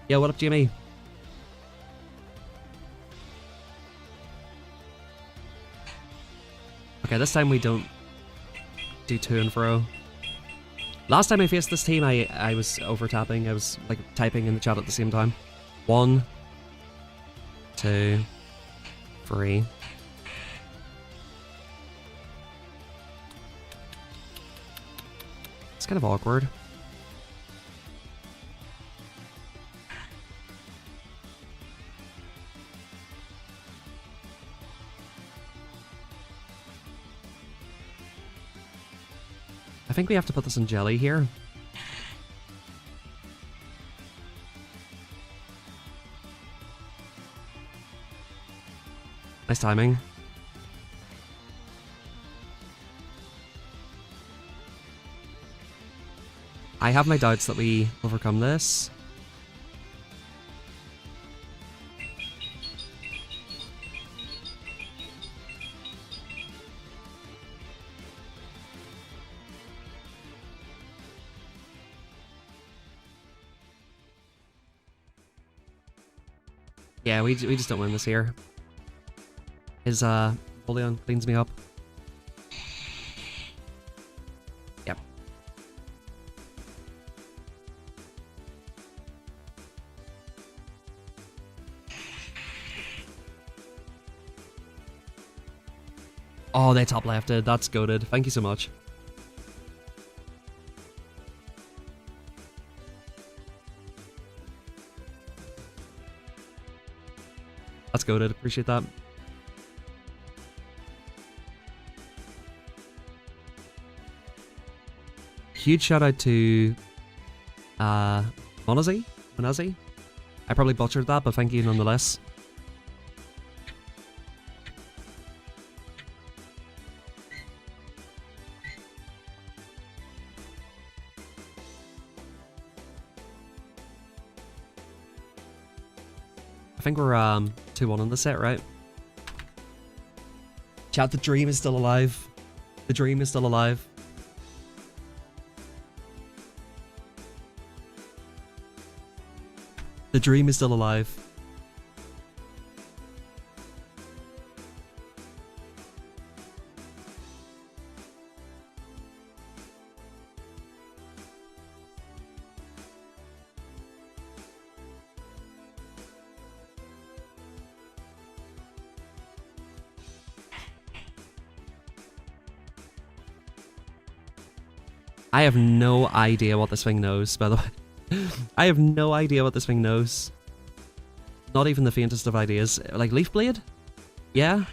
Yeah, what up, Jimmy? Okay, this time we don't do to and fro. Last time I faced this team, I was over-tapping. I was like typing in the chat at the same time. 1, 2, 3. It's kind of awkward. I think we have to put this in jelly here. Nice timing. I have my doubts that we overcome this. Yeah, we just don't win this here. His Bullion cleans me up. Yep. Oh, they top lefted. That's goated. Thank you so much. That's goated. Appreciate that. Huge shout out to Monazi? I probably butchered that, but thank you nonetheless. I think we're 2-1 in the set, right? Chat, the dream is still alive. The dream is still alive. The dream is still alive. I have no idea what this thing knows, by the way. I have no idea what this thing knows. Not even the faintest of ideas. Like Leaf Blade? Yeah.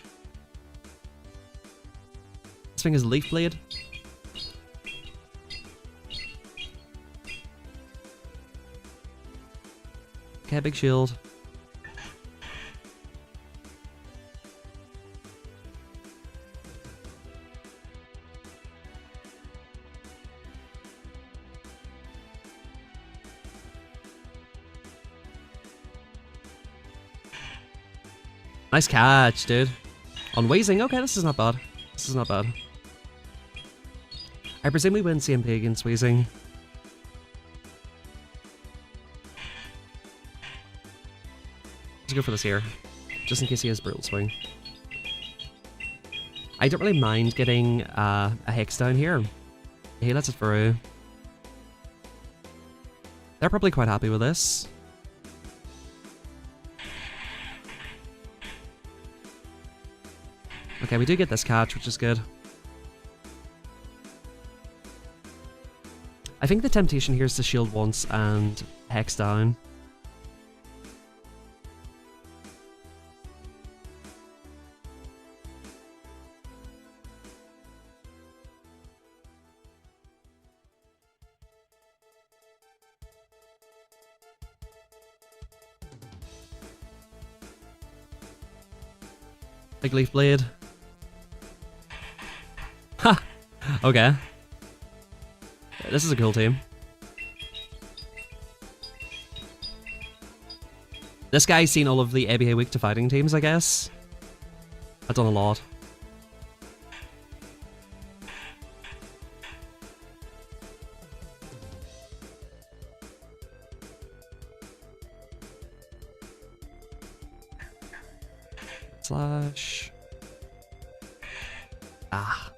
This thing is Leaf Blade. Okay, big shield. Nice catch, dude. On Wheezing. Okay, this is not bad. This is not bad. I presume we win CMP against Wheezing. Let's go for this here, just in case he has Brutal Swing. I don't really mind getting a Hex down here. He lets it through. They're probably quite happy with this. Okay, we do get this catch, which is good. I think the temptation here is to shield once and Hex down. Big Leaf Blade. Ha! Okay. This is a cool team. This guy's seen all of the ABA week to fighting teams, I guess. I've done a lot. Slash. Ah.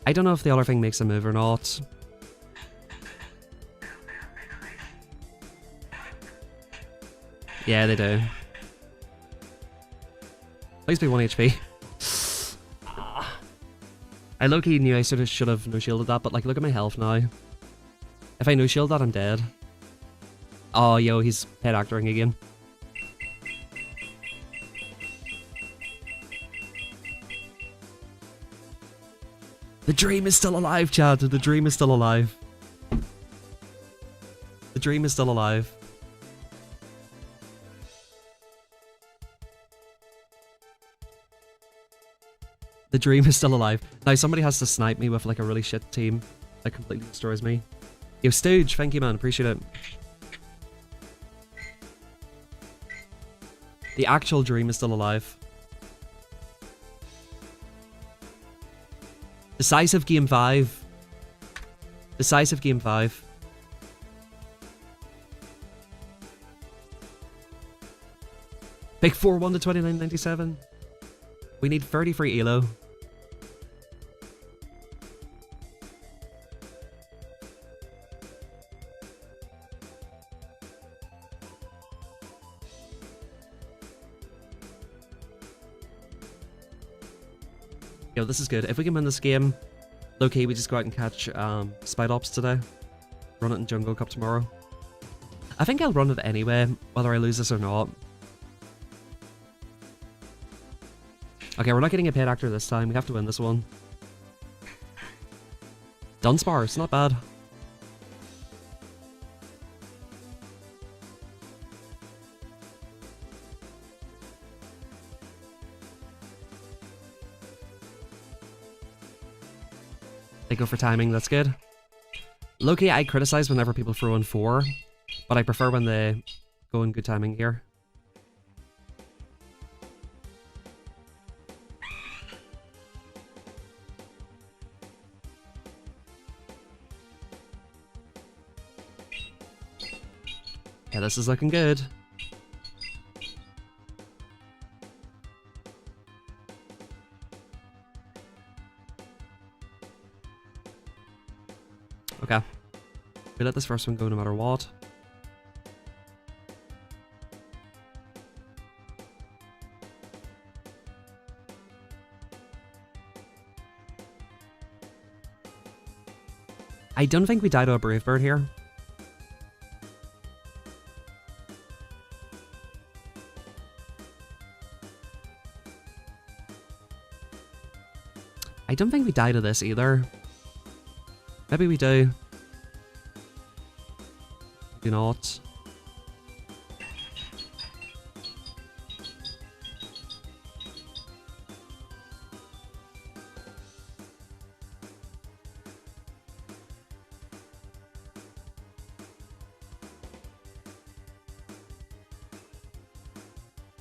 I don't know if the other thing makes a move or not. Yeah, they do. Please be 1 HP. I low-key knew I sort of should have no-shielded that, but like, look at my health now. If I no-shield that, I'm dead. Oh, yo, he's head actoring again. The dream is still alive, Chad. The dream is still alive. The dream is still alive. The dream is still alive. Now somebody has to snipe me with like a really shit team that completely destroys me. Yo, Stooge, thank you, man. Appreciate it. The actual dream is still alive. Decisive game 5. Decisive game 5. Pick 4-1 to 29.97. We need 33 ELO. Yo, this is good. If we can win this game, low-key, we just go out and catch Spite Ops today. Run it in Jungle Cup tomorrow. I think I'll run it anyway, whether I lose this or not. Okay, we're not getting a paid actor this time. We have to win this one. Dunsparce, it's not bad. They go for timing, that's good. Low-key, I criticize whenever people throw in 4, but I prefer when they go in good timing here. Yeah, this is looking good. Okay. We let this first one go no matter what. I don't think we die to a Brave Bird here. I don't think we die to this either. Maybe we do. Do not.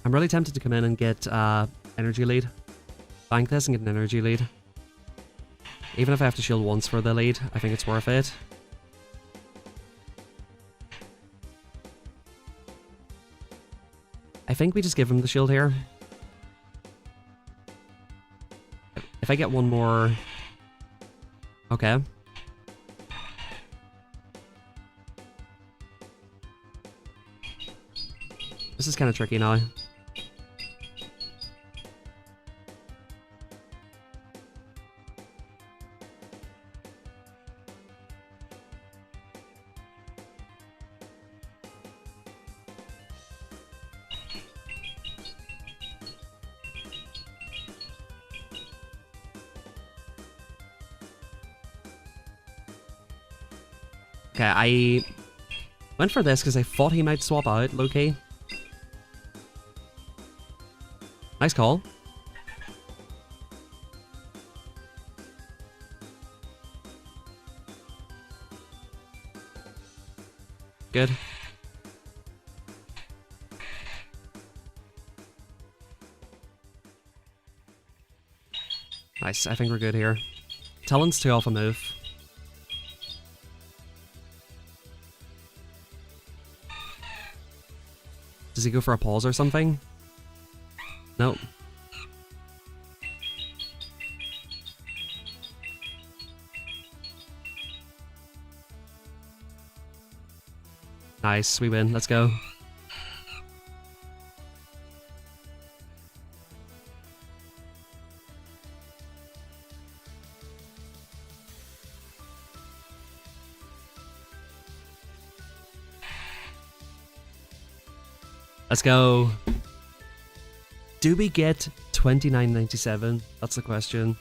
I'm really tempted to come in and get energy lead. Bank this and get an energy lead. Even if I have to shield once for the lead, I think it's worth it. I think we just give him the shield here. If I get one more... Okay. This is kind of tricky now. Okay, I went for this because I thought he might swap out low-key. Nice call. Good. Nice, I think we're good here. Talon's too off a move. Does he go for a pause or something? Nope. Nice, we win. Let's go. Let's go. Do we get 29.97? That's the question.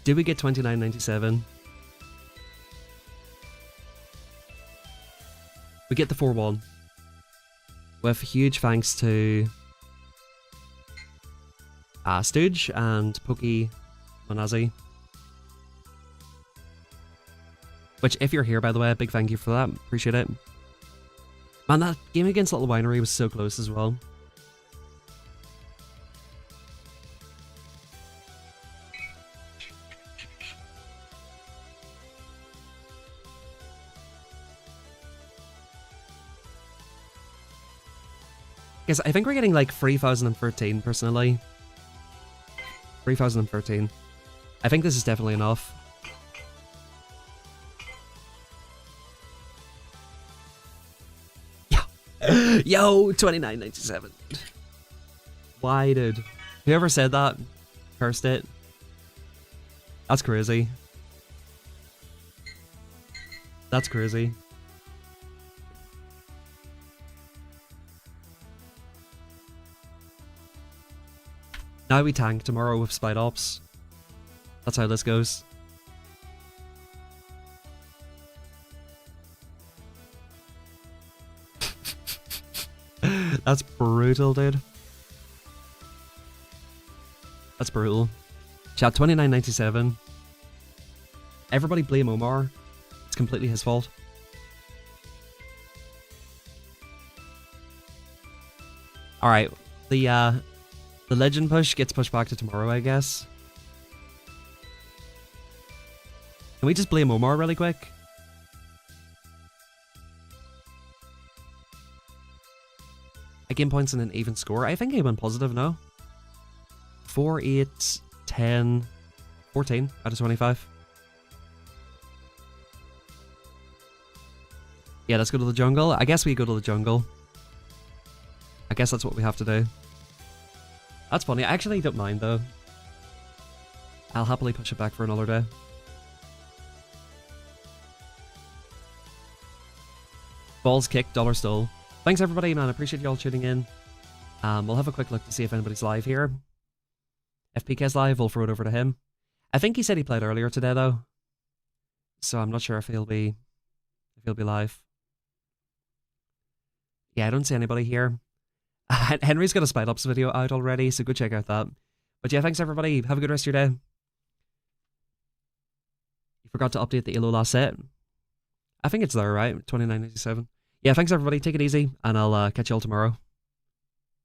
Do we get 29.97? We get the 4-1. With huge thanks to Stooge and Pokey Manazi. Which, if you're here, by the way, a big thank you for that. Appreciate it. Man, that game against Little Winery was so close as well. Guys, I think we're getting like 3013 personally. 3013. I think this is definitely enough. Yo, 29.97. Why, dude? Whoever said that cursed it. That's crazy. That's crazy. Now we tank tomorrow with Spite Ops. That's how this goes. That's brutal, dude. That's brutal. Chat, 29.97. Everybody blame Omar. It's completely his fault. Alright, the legend push gets pushed back to tomorrow, I guess. Can we just blame Omar really quick? I gain points in an even score. I think I went positive, no? 4, 8, 10, 14 out of 25. Yeah, let's go to the jungle. I guess we go to the jungle. I guess that's what we have to do. That's funny. I actually don't mind, though. I'll happily push it back for another day. Balls kicked, dollar stole. Thanks everybody, man. I appreciate y'all tuning in. We'll have a quick look to see if anybody's live here. If PK's live, we'll throw it over to him. I think he said he played earlier today though, so I'm not sure if he'll be live. Yeah, I don't see anybody here. Henry's got a Spite Ops video out already, so go check out that. But yeah, thanks everybody. Have a good rest of your day. You forgot to update the ELO last set. I think it's there, right? 29.97. Yeah, thanks everybody. Take it easy, and I'll catch you all tomorrow.